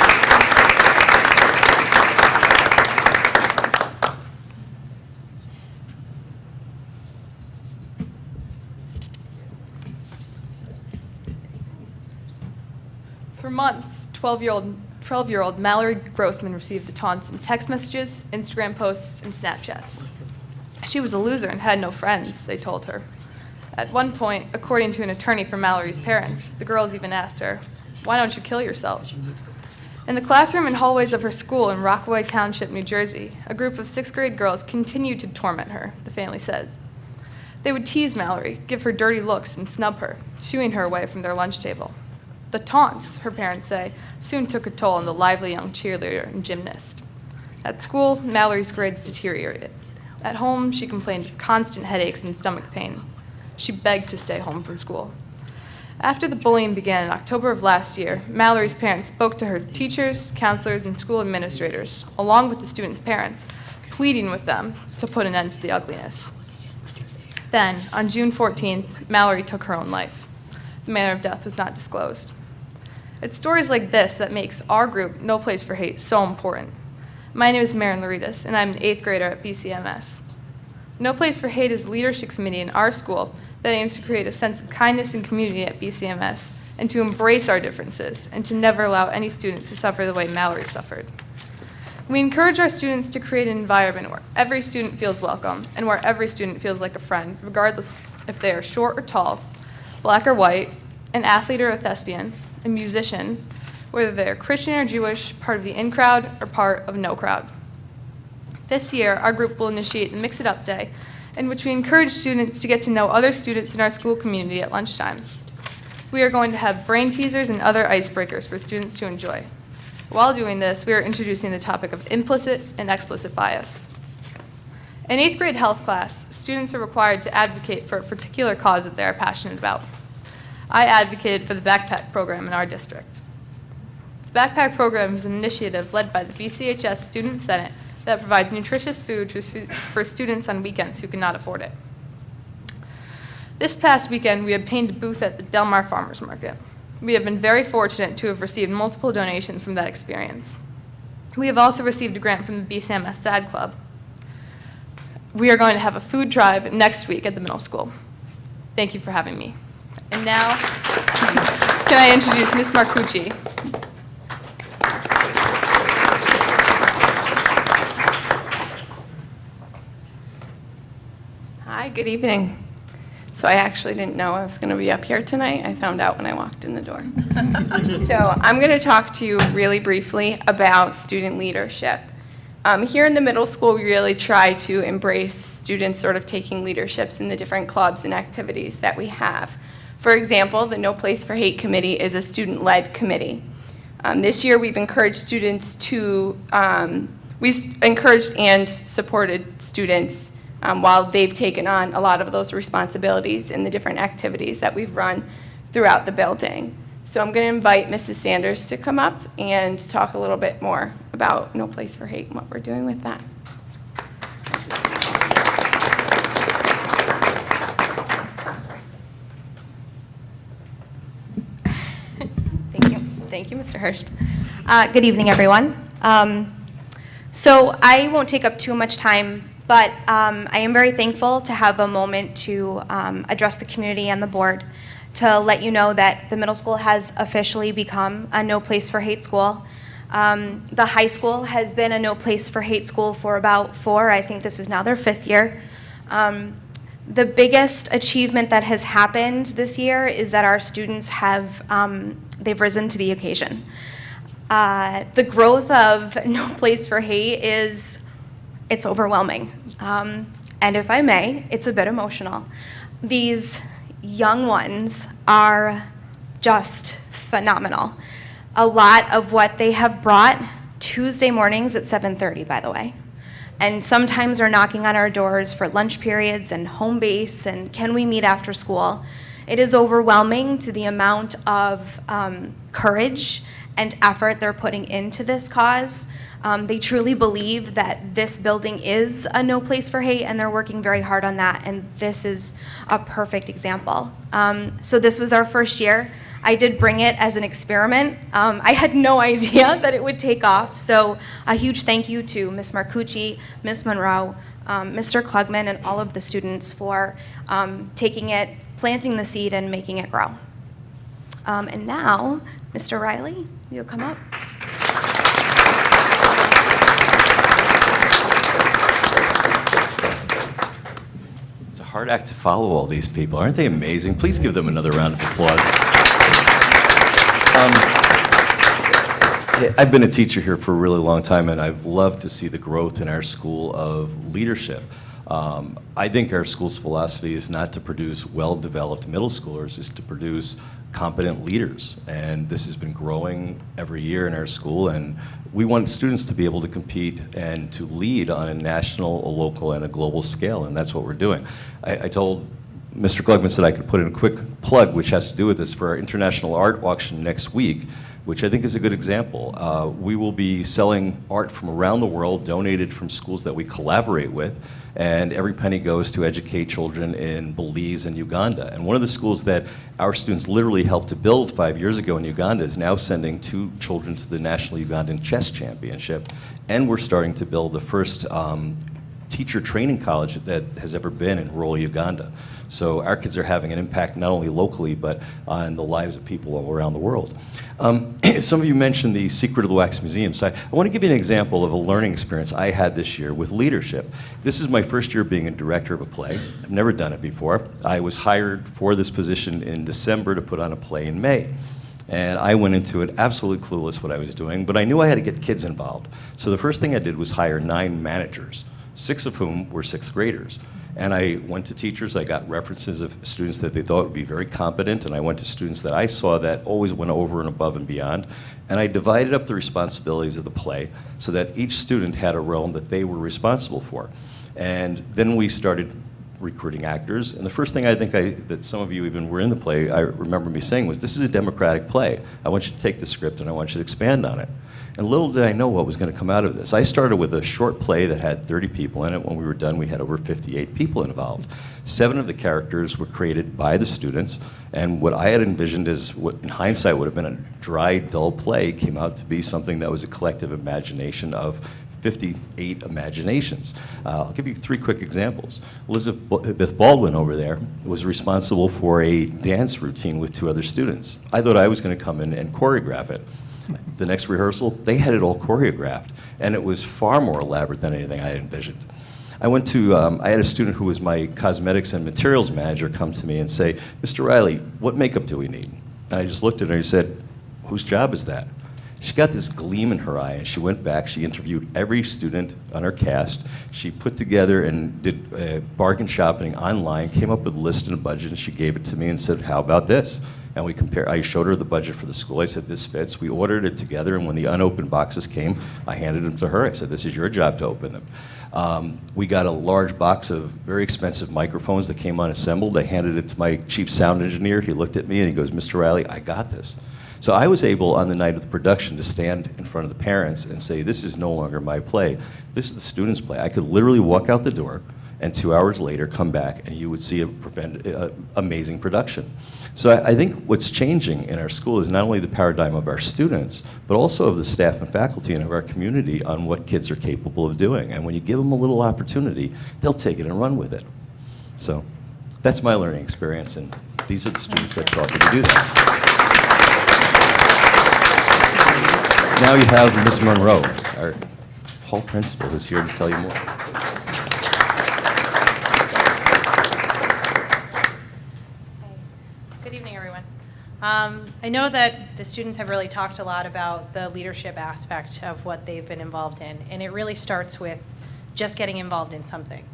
For months, 12-year-old Mallory Grossman received the taunts in text messages, Instagram posts, and Snapchats. She was a loser and had no friends, they told her. At one point, according to an attorney for Mallory's parents, the girls even asked her, "Why don't you kill yourself?" In the classroom and hallways of her school in Rockaway Township, New Jersey, a group of 6th grade girls continued to torment her, the family says. They would tease Mallory, give her dirty looks, and snub her, shooing her away from their lunch table. The taunts, her parents say, soon took a toll on the lively young cheerleader and gymnast. At school, Mallory's grades deteriorated. At home, she complained of constant headaches and stomach pain. She begged to stay home from school. After the bullying began in October of last year, Mallory's parents spoke to her teachers, counselors, and school administrators, along with the students' parents, pleading with them to put an end to the ugliness. Then, on June 14th, Mallory took her own life. The manner of death was not disclosed. It's stories like this that makes our group, No Place for Hate, so important. My name is Maren Loritas, and I'm an 8th grader at BCMS. No Place for Hate is a leadership committee in our school that aims to create a sense of kindness and community at BCMS, and to embrace our differences, and to never allow any student to suffer the way Mallory suffered. We encourage our students to create an environment where every student feels welcome, and where every student feels like a friend, regardless if they are short or tall, black or white, an athlete or a thespian, a musician, whether they're Christian or Jewish, part of the in crowd or part of no crowd. This year, our group will initiate the Mix It Up Day, in which we encourage students to get to know other students in our school community at lunchtime. We are going to have brain teasers and other icebreakers for students to enjoy. While doing this, we are introducing the topic of implicit and explicit bias. In 8th grade health class, students are required to advocate for a particular cause that they are passionate about. I advocated for the backpack program in our district. The backpack program is an initiative led by the BCHS Student Senate that provides nutritious food for students on weekends who cannot afford it. This past weekend, we obtained a booth at the Del Mar Farmers Market. We have been very fortunate to have received multiple donations from that experience. We have also received a grant from the BCMS SAD Club. We are going to have a food drive next week at the middle school. Thank you for having me. And now, can I introduce Ms. Marcucci? Hi, good evening. So I actually didn't know I was going to be up here tonight. I found out when I walked in the door. So I'm going to talk to you really briefly about student leadership. Here in the middle school, we really try to embrace students sort of taking leaderships in the different clubs and activities that we have. For example, the No Place for Hate Committee is a student-led committee. This year, we've encouraged students to, we encouraged and supported students while they've taken on a lot of those responsibilities in the different activities that we've run throughout the building. So I'm going to invite Mrs. Sanders to come up and talk a little bit more about No Place for Hate and what we're doing with that. Thank you, Mr. Hurst. Good evening, everyone. So I won't take up too much time, but I am very thankful to have a moment to address the community and the board to let you know that the middle school has officially become a No Place for Hate school. The high school has been a No Place for Hate school for about 4, I think this is now their 5th year. The biggest achievement that has happened this year is that our students have, they've risen to the occasion. The growth of No Place for Hate it's overwhelming. And if I may, it's a bit emotional. These young ones are just phenomenal. A lot of what they have brought, Tuesday mornings at 7:30, by the way, and sometimes are knocking on our doors for lunch periods and home base and can we meet after school. It is overwhelming to the amount of courage and effort they're putting into this cause. They truly believe that this building is a no place for hate, and they're working very hard on that, and this is a perfect example. So this was our first year. I did bring it as an experiment. I had no idea that it would take off, so a huge thank you to Ms. Marcucci, Ms. Monroe, Mr. Klugman, and all of the students for taking it, planting the seed, and making it grow. And now, Mr. Riley, you'll come up. It's a hard act to follow all these people. Aren't they amazing? Please give them another round of applause. I've been a teacher here for a really long time, and I've loved to see the growth in our school of leadership. I think our school's philosophy is not to produce well-developed middle schoolers, it's to produce competent leaders. And this has been growing every year in our school, and we want students to be able to compete and to lead on a national, a local, and a global scale, and that's what we're doing. I told Mr. Klugman said I could put in a quick plug, which has to do with this, for our International Art Auction next week, which I think is a good example. We will be selling art from around the world, donated from schools that we collaborate with, and every penny goes to educate children in Belize and Uganda. And one of the schools that our students literally helped to build 5 years ago in Uganda is now sending 2 children to the National Ugandan Chess Championship, and we're starting to build the first teacher training college that has ever been in rural Uganda. So our kids are having an impact not only locally, but on the lives of people all around the world. Some of you mentioned the Secret of the Wax Museum. So I want to give you an example of a learning experience I had this year with leadership. This is my first year being a director of a play. I've never done it before. I was hired for this position in December to put on a play in May. And I went into it absolutely clueless what I was doing, but I knew I had to get kids involved. So the first thing I did was hire 9 managers, 6 of whom were 6th graders. And I went to teachers, I got references of students that they thought would be very competent, and I went to students that I saw that always went over and above and beyond. And I divided up the responsibilities of the play so that each student had a realm that they were responsible for. And then we started recruiting actors, and the first thing I think that some of you even were in the play, I remember me saying was, this is a democratic play. I want you to take the script and I want you to expand on it. And little did I know what was going to come out of this. I started with a short play that had 30 people in it. When we were done, we had over 58 people involved. 7 of the characters were created by the students, and what I had envisioned as what in hindsight would have been a dry, dull play came out to be something that was a collective imagination of 58 imaginations. I'll give you 3 quick examples. Elizabeth Baldwin over there was responsible for a dance routine with 2 other students. I thought I was going to come in and choreograph it. The next rehearsal, they had it all choreographed, and it was far more elaborate than anything I had envisioned. I went to, I had a student who was my cosmetics and materials manager come to me and say, Mr. Riley, what makeup do we need? And I just looked at her and said, whose job is that? She got this gleam in her eye, and she went back, she interviewed every student on her cast, she put together and did bargain shopping online, came up with a list and a budget, and she gave it to me and said, how about this? And we compared. I showed her the budget for the school. I said, this fits. We ordered it together, and when the unopened boxes came, I handed them to her. I said, this is your job to open them. We got a large box of very expensive microphones that came unassembled. I handed it to my chief sound engineer. He looked at me and he goes, Mr. Riley, I got this. So I was able, on the night of the production, to stand in front of the parents and say, this is no longer my play. This is the students' play. I could literally walk out the door, and 2 hours later come back, and you would see an amazing production. So I think what's changing in our school is not only the paradigm of our students, but also of the staff and faculty and of our community on what kids are capable of doing. And when you give them a little opportunity, they'll take it and run with it. So that's my learning experience, and These are the students that taught me to do that. Now you have Ms. Monroe, our Hall principal, who's here to tell you more. Good evening, everyone. I know that the students have really talked a lot about the leadership aspect of what they've been involved in, and it really starts with just getting involved in something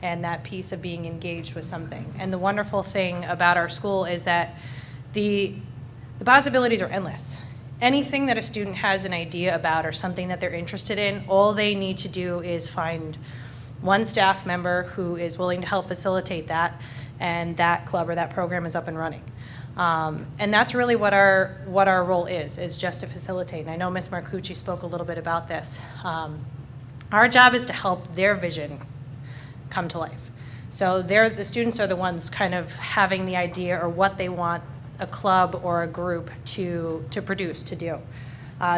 and that piece of being engaged with something. And the wonderful thing about our school is that the possibilities are endless. Anything that a student has an idea about or something that they're interested in, all they need to do is find one staff member who is willing to help facilitate that, and that club or that program is up and running. And that's really what our role is just to facilitate. And I know Ms. Marcucci spoke a little bit about this. Our job is to help their vision come to life. So the students are the ones kind of having the idea or what they want a club or a group to produce, to do.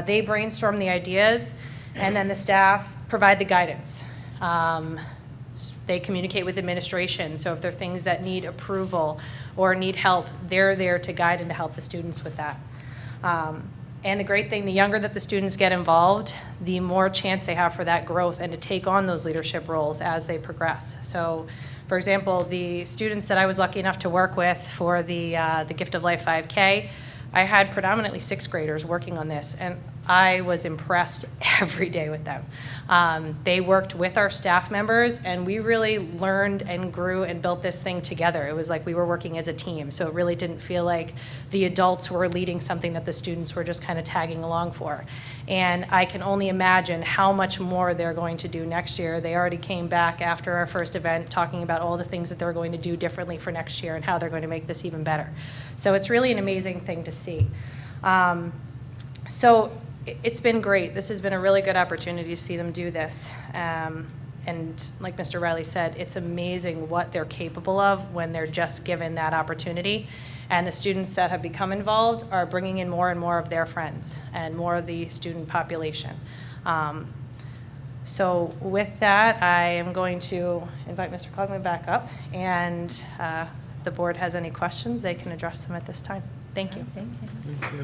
They brainstorm the ideas, and then the staff provide the guidance. They communicate with administration, so if there are things that need approval or need help, they're there to guide and to help the students with that. And the great thing, the younger that the students get involved, the more chance they have for that growth and to take on those leadership roles as they progress. So, for example, the students that I was lucky enough to work with for the Gift of Life 5K, I had predominantly sixth graders working on this, and I was impressed every day with them. They worked with our staff members, and we really learned and grew and built this thing together. It was like we were working as a team, so it really didn't feel like the adults were leading something that the students were just kind of tagging along for. And I can only imagine how much more they're going to do next year. They already came back after our first event talking about all the things that they're going to do differently for next year and how they're going to make this even better. So it's really an amazing thing to see. So it's been great. This has been a really good opportunity to see them do this. And like Mr. Riley said, it's amazing what they're capable of when they're just given that opportunity. And the students that have become involved are bringing in more and more of their friends and more of the student population. So with that, I am going to invite Mr. Cogman back up, and if the board has any questions, they can address them at this time. Thank you. Thank you.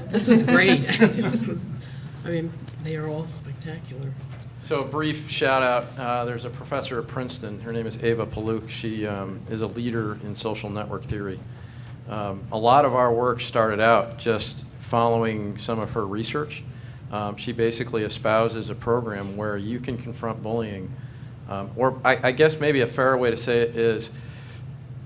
This was great. They are all spectacular. So a brief shout out, there's a professor at Princeton, her name is Ava Paluk. She is a leader in social network theory. A lot of our work started out just following some of her research. She basically espouses a program where you can confront bullying, or I guess maybe a fairer way to say it is,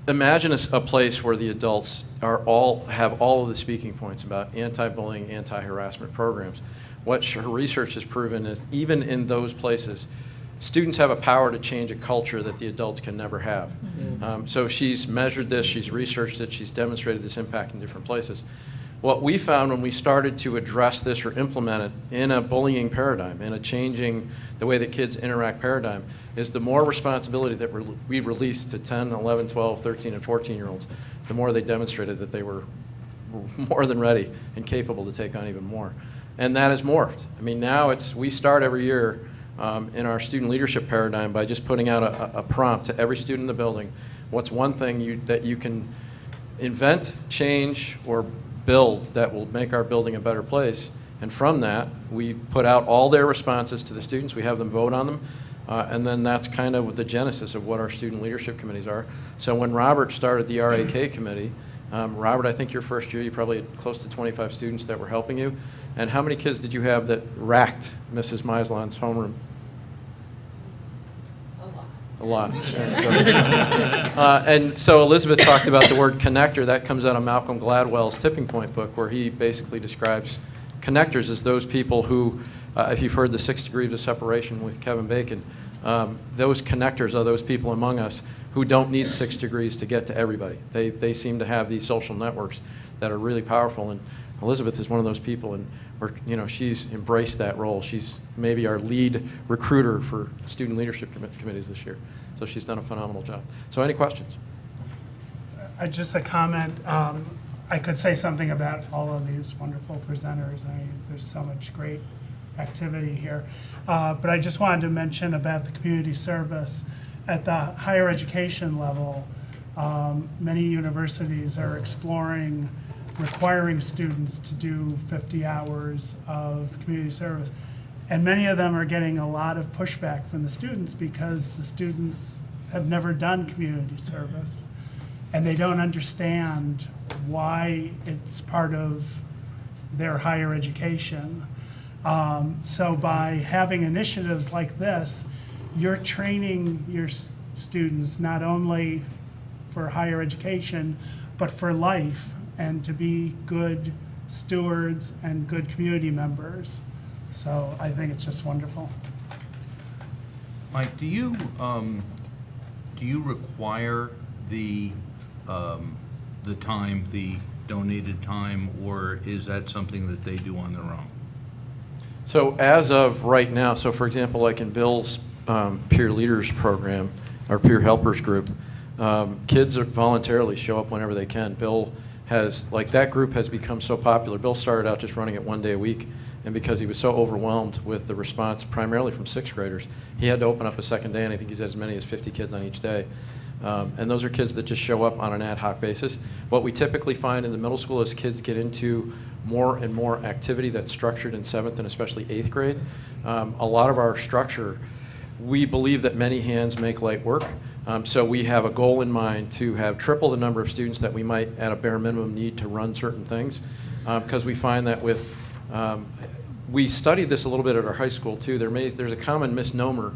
imagine a place where the adults have all of the speaking points about anti-bullying, anti-harassment programs. What her research has proven is even in those places, students have a power to change a culture that the adults can never have. So she's measured this, she's researched it, she's demonstrated this impact in different places. What we found when we started to address this or implement it in a bullying paradigm, in a changing the way that kids interact paradigm, is the more responsibility that we released to 10, 11, 12, 13, and 14-year-olds, the more they demonstrated that they were more than ready and capable to take on even more. And that has morphed. I mean, now we start every year in our student leadership paradigm by just putting out a prompt to every student in the building. What's one thing that you can invent, change, or build that will make our building a better place? And from that, we put out all their responses to the students. We have them vote on them. And then that's kind of the genesis of what our student leadership committees are. So when Robert started the RAK committee, Robert, I think your first year you probably had close to 25 students that were helping you. And how many kids did you have that racked Mrs. Maislon's homeroom? A lot. And so Elizabeth talked about the word connector. That comes out of Malcolm Gladwell's Tipping Point book, where he basically describes connectors as those people who, if you've heard the 6 Degrees of Separation with Kevin Bacon, those connectors are those people among us who don't need 6 degrees to get to everybody. They seem to have these social networks that are really powerful, and Elizabeth is one of those people, and she's embraced that role. She's maybe our lead recruiter for student leadership committees this year. So she's done a phenomenal job. So any questions? Just a comment. I could say something about all of these wonderful presenters. I mean, there's so much great activity here. But I just wanted to mention about the community service. At the higher education level, many universities are exploring requiring students to do 50 hours of community service. And many of them are getting a lot of pushback from the students because the students have never done community service. And they don't understand why it's part of their higher education. So by having initiatives like this, you're training your students not only for higher education, but for life, and to be good stewards and good community members. So I think it's just wonderful. Mike, do you require the time, the donated time, or is that something that they do on their own? So as of right now, so for example, like in Bill's peer leaders program, or peer helpers group, kids voluntarily show up whenever they can. Bill has, like, that group has become so popular. Bill started out just running it one day a week, and because he was so overwhelmed with the response, primarily from sixth graders, he had to open up a second day, and I think he's had as many as 50 kids on each day. And those are kids that just show up on an ad hoc basis. What we typically find in the middle school is kids get into more and more activity that's structured in 7th and especially 8th grade. A lot of our structure, we believe that many hands make light work. So we have a goal in mind to have triple the number of students that we might, at a bare minimum, need to run certain things. Because we find that with, we studied this a little bit at our high school too. There's a common misnomer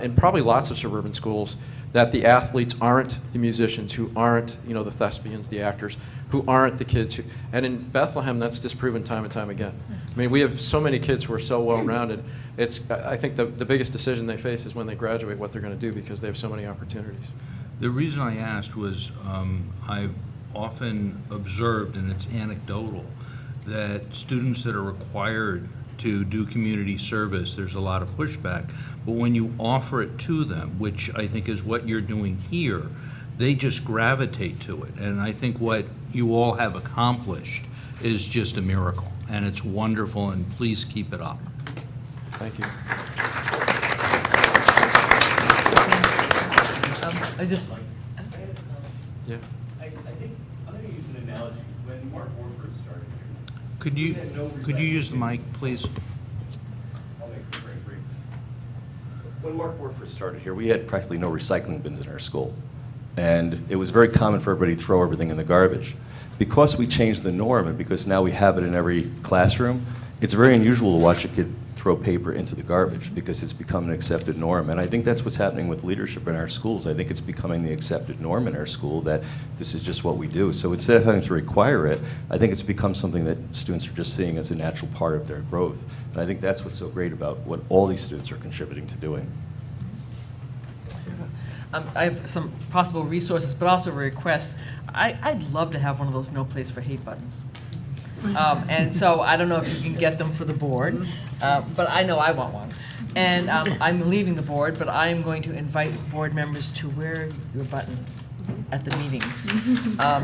in probably lots of suburban schools that the athletes aren't the musicians, who aren't, the thespians, the actors, who aren't the kids who, and in Bethlehem, that's disproven time and time again. I mean, we have so many kids who are so well-rounded. I think the biggest decision they face is when they graduate, what they're going to do, because they have so many opportunities. The reason I asked was I've often observed, and it's anecdotal, that students that are required to do community service, there's a lot of pushback. But when you offer it to them, which I think is what you're doing here, they just gravitate to it. And I think what you all have accomplished is just a miracle. And it's wonderful, and please keep it up. Thank you. I just, Yeah. I think I'm going to use an analogy. When Mark Warford started here, Could you use the mic, please? I'll make it very brief. When Mark Warford started here, we had practically no recycling bins in our school. And it was very common for everybody to throw everything in the garbage. Because we changed the norm, and because now we have it in every classroom, it's very unusual to watch a kid throw paper into the garbage, because it's become an accepted norm. And I think that's what's happening with leadership in our schools. I think it's becoming the accepted norm in our school that this is just what we do. So instead of having to require it, I think it's become something that students are just seeing as a natural part of their growth. And I think that's what's so great about what all these students are contributing to doing. I have some possible resources, but also a request. I'd love to have one of those no place for hate buttons. And so I don't know if you can get them for the board, but I know I want one. And I'm leaving the board, but I am going to invite board members to wear your buttons at the meetings,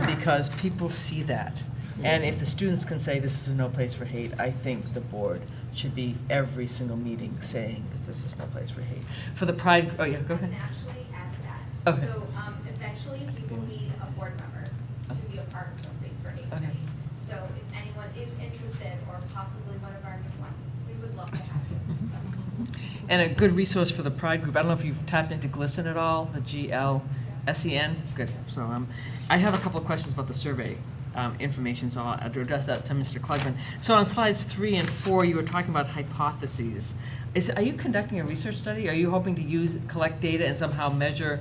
because people see that. And if the students can say this is a no place for hate, I think the board should be every single meeting saying that this is no place for hate. For the Pride, oh yeah, go ahead. Actually add to that. Okay. So essentially, people need a board member to be a part of No Place for Hate. Okay. So if anyone is interested, or possibly one of our new ones, we would love to have you. So. And a good resource for the Pride group. I don't know if you've tapped into GLSEN at all, the GLSEN. Good. So I have a couple of questions about the survey information, so I'll address that to Mr. Klugman. So on slides 3 and 4, you were talking about hypotheses. Are you conducting a research study? Are you hoping to collect data and somehow measure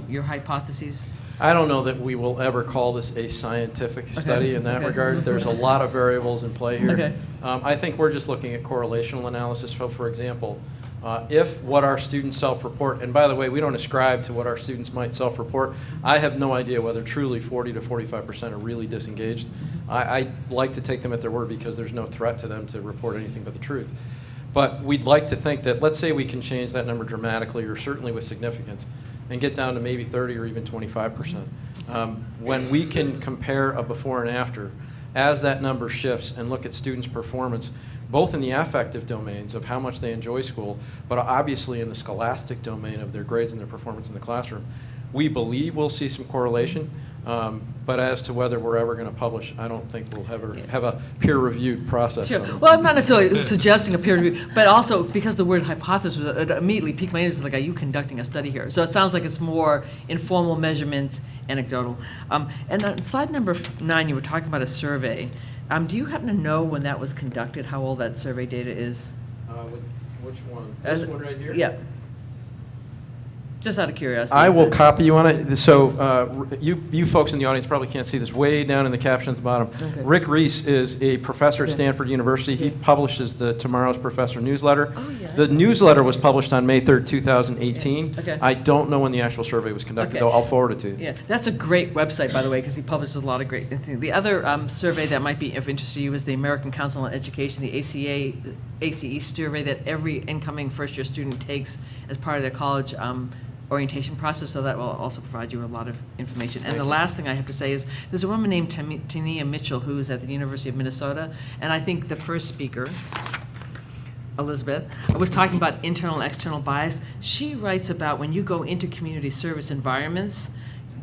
your hypotheses? I don't know that we will ever call this a scientific study in that regard. There's a lot of variables in play here. Okay. I think we're just looking at correlational analysis. So, for example, if what our students self-report, and by the way, we don't ascribe to what our students might self-report. I have no idea whether truly 40 to 45% are really disengaged. I like to take them at their word, because there's no threat to them to report anything but the truth. But we'd like to think that, let's say we can change that number dramatically, or certainly with significance, and get down to maybe 30 or even 25%. When we can compare a before and after, as that number shifts and look at students' performance, both in the affective domains of how much they enjoy school, but obviously in the scholastic domain of their grades and their performance in the classroom, we believe we'll see some correlation. But as to whether we're ever going to publish, I don't think we'll ever have a peer-reviewed process. Sure. on it. Well, I'm not necessarily suggesting a peer review, but also because the word hypothesis it immediately piqued my interest, like, are you conducting a study here? So it sounds like it's more informal measurement, anecdotal. And on slide number 9, you were talking about a survey. Do you happen to know when that was conducted, how old that survey data is? Which one? This one right here? Yeah. Just out of curiosity. I will copy you on it. So you folks in the audience probably can't see this way down in the caption at the bottom. Okay. Rick Reese is a professor at Okay. Stanford University. He publishes the Tomorrow's Professor newsletter. Oh, yeah. The newsletter was published on May 3rd, 2018. Okay. I don't know when the actual survey was conducted, Okay. though. I'll forward it to you. Yeah, that's a great website, by the way, because he publishes a lot of great things. The other survey that might be of interest to you is the American Council on Education, the ACE survey that every incoming first-year student takes as part of their college orientation process, so that will also provide you a lot of information. And the last thing I have to say is, there's a woman named Tania Mitchell who is at the University of Minnesota, and I think the first speaker, Elizabeth, was talking about internal and external bias. She writes about when you go into community service environments,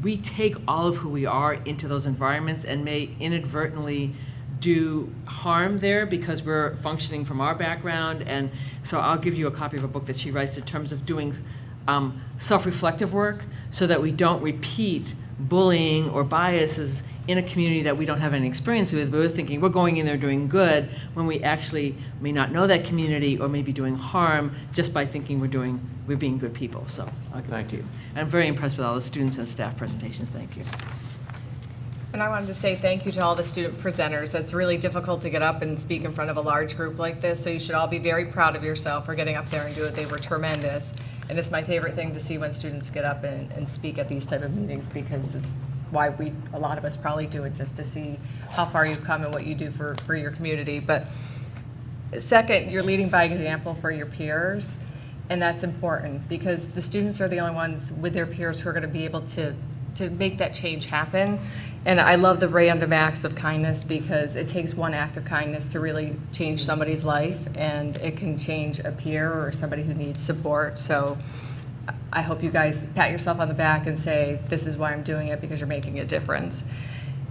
we take all of who we are into those environments and may inadvertently do harm there because we're functioning from our background. And so I'll give you a copy of a book that she writes in terms of doing self-reflective work so that we don't repeat bullying or biases in a community that we don't have any experience with, but we're thinking we're going in there doing good when we actually may not know that community or may be doing harm just by thinking we're being good people. So I'll give it to you. I'm very impressed with all the students and staff presentations. Thank you. And I wanted to say thank you to all the student presenters. It's really difficult to get up and speak in front of a large group like this, so you should all be very proud of yourself for getting up there and do it. They were tremendous. And it's my favorite thing to see when students get up and speak at these type of meetings, because it's why a lot of us probably do it, just to see how far you've come and what you do for your community. But second, you're leading by example for your peers, and that's important because the students are the only ones with their peers who are going to be able to make that change happen. And I love the random acts of kindness because it takes one act of kindness to really change somebody's life, and it can change a peer or somebody who needs support. So I hope you guys pat yourself on the back and say, this is why I'm doing it, because you're making a difference.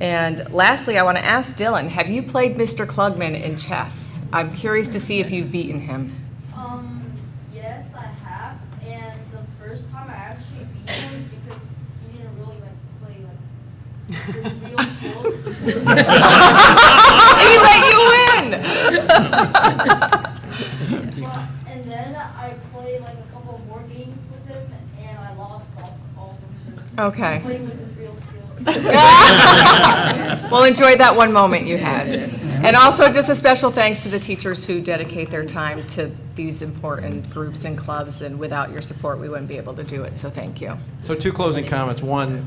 And lastly, I want to ask Dylan, have you played Mr. Klugman in chess? I'm curious to see if you've beaten him. Yes, I have. And the first time I actually beat him because he didn't really play his real skills. He let you win! And then I played like a couple more games with him, and I lost all of them because Okay. he played with his real skills. Well, enjoy that one moment you had. And also just a special thanks to the teachers who dedicate their time to these important groups and clubs, and without your support, we wouldn't be able to do it, so thank you. So 2 closing comments. One,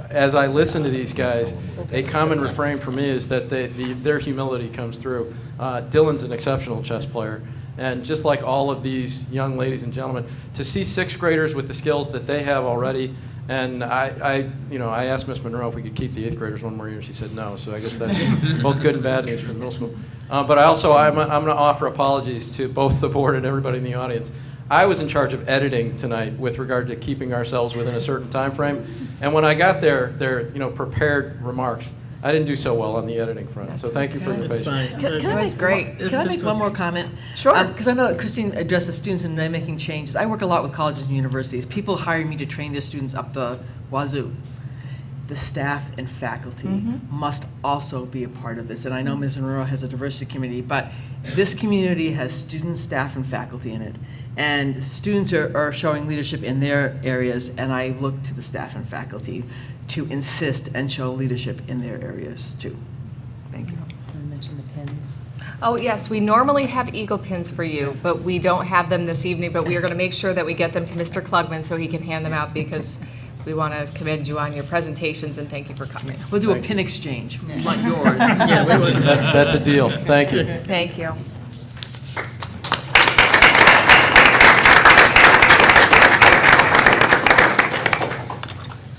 as I listen to these guys, a common refrain for me is that their humility comes through. Dylan's an exceptional chess player. And just like all of these young ladies and gentlemen, to see 6th graders with the skills that they have already, and I asked Miss Monroe if we could keep the 8th graders one more year, and she said no. So I guess that's both good and bad news for the middle school. But I'm going to offer apologies to both the board and everybody in the audience. I was in charge of editing tonight with regard to keeping ourselves within a certain time frame. And when I got their prepared remarks, I didn't do so well on the editing front. So thank you for your patience. Can I make one more comment? Sure. Because I know that Christine addressed the students and they're making changes. I work a lot with colleges and universities. People hire me to train their students up the wazoo. The staff and faculty must also be a part of this. And I know Ms. Monroe has a diversity committee, but this community has students, staff, and faculty in it. And students are showing leadership in their areas, and I look to the staff and faculty to insist and show leadership in their areas too. Thank you. I mentioned the pins. Oh, yes, we normally have Eagle pins for you, but we don't have them this evening, but we are going to make sure that we get them to Mr. Klugman so he can hand them out, because we want to commend you on your presentations and thank you for coming. We'll do a pin exchange. We want yours. That's a deal. Thank you. Thank you.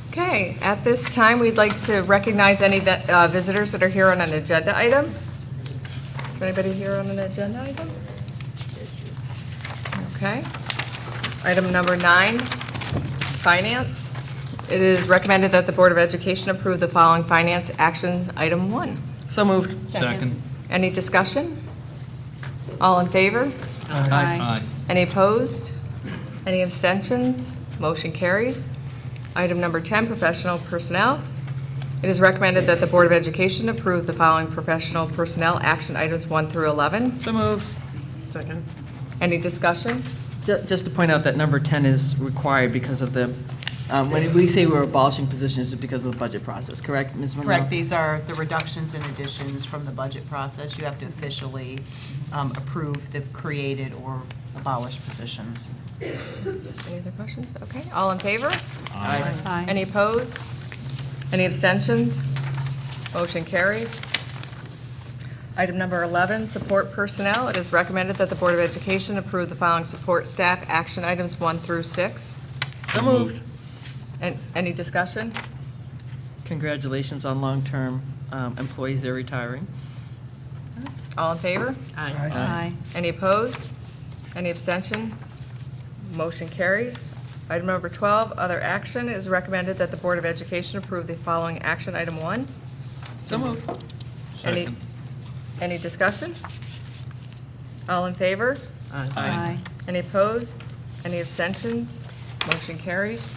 Okay, At this time, we'd like to recognize any visitors that are here on an agenda item. Is there anybody here on an agenda item? Okay. Item number 9, finance. It is recommended that the Board of Education approve the following finance actions. Item 1. So moved. Second. Any discussion? All in favor? Aye. Any opposed? Any abstentions? Motion carries. Item number 10, professional personnel. It is recommended that the Board of Education approve the following professional personnel action items 1 through 11. So moved. Second. Any discussion? Just to point out that number 10 is required because of the, when we say we're abolishing positions, it's because of the budget process, correct, Ms. Monroe? Correct, these are the reductions and additions from the budget process. You have to officially approve the created or abolished positions. Any other questions? Okay, all in favor? Aye. Any opposed? Any abstentions? Motion carries. Item number 11, support personnel. It is recommended that the Board of Education approve the following support staff action items 1 through 6. So moved. And any discussion? Congratulations on long-term employees that are retiring. All in favor? Aye. Any opposed? Any abstentions? Motion carries. Item number 12, other action. It is recommended that the Board of Education approve the following action item 1. So moved. Second. Any discussion? All in favor? Aye. Any opposed? Any abstentions? Motion carries.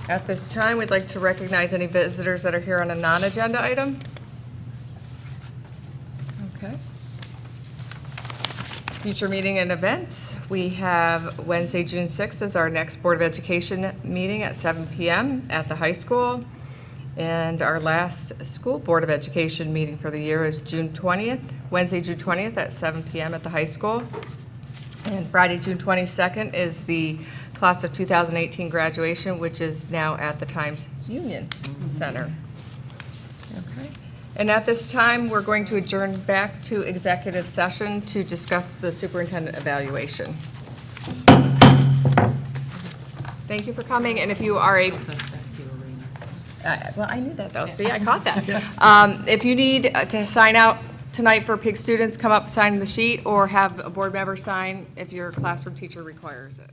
At this time, we'd like to recognize any visitors that are here on a non-agenda item. Okay. Future meeting and events. We have Wednesday, June 6th as our next Board of Education meeting at 7 p.m. at the high school. And our last school Board of Education meeting for the year is June 20th, Wednesday, June 20th at 7 p.m. at the high school. And Friday, June 22nd is the class of 2018 graduation, which is now at the Times Union Center. Okay. And at this time, we're going to adjourn back to executive session to discuss the superintendent evaluation. Thank you for coming, and if you are a well, I knew that, though. See, I caught that. If you need to sign out tonight for PIG students, come up, sign the sheet, or have a board member sign if your classroom teacher requires it.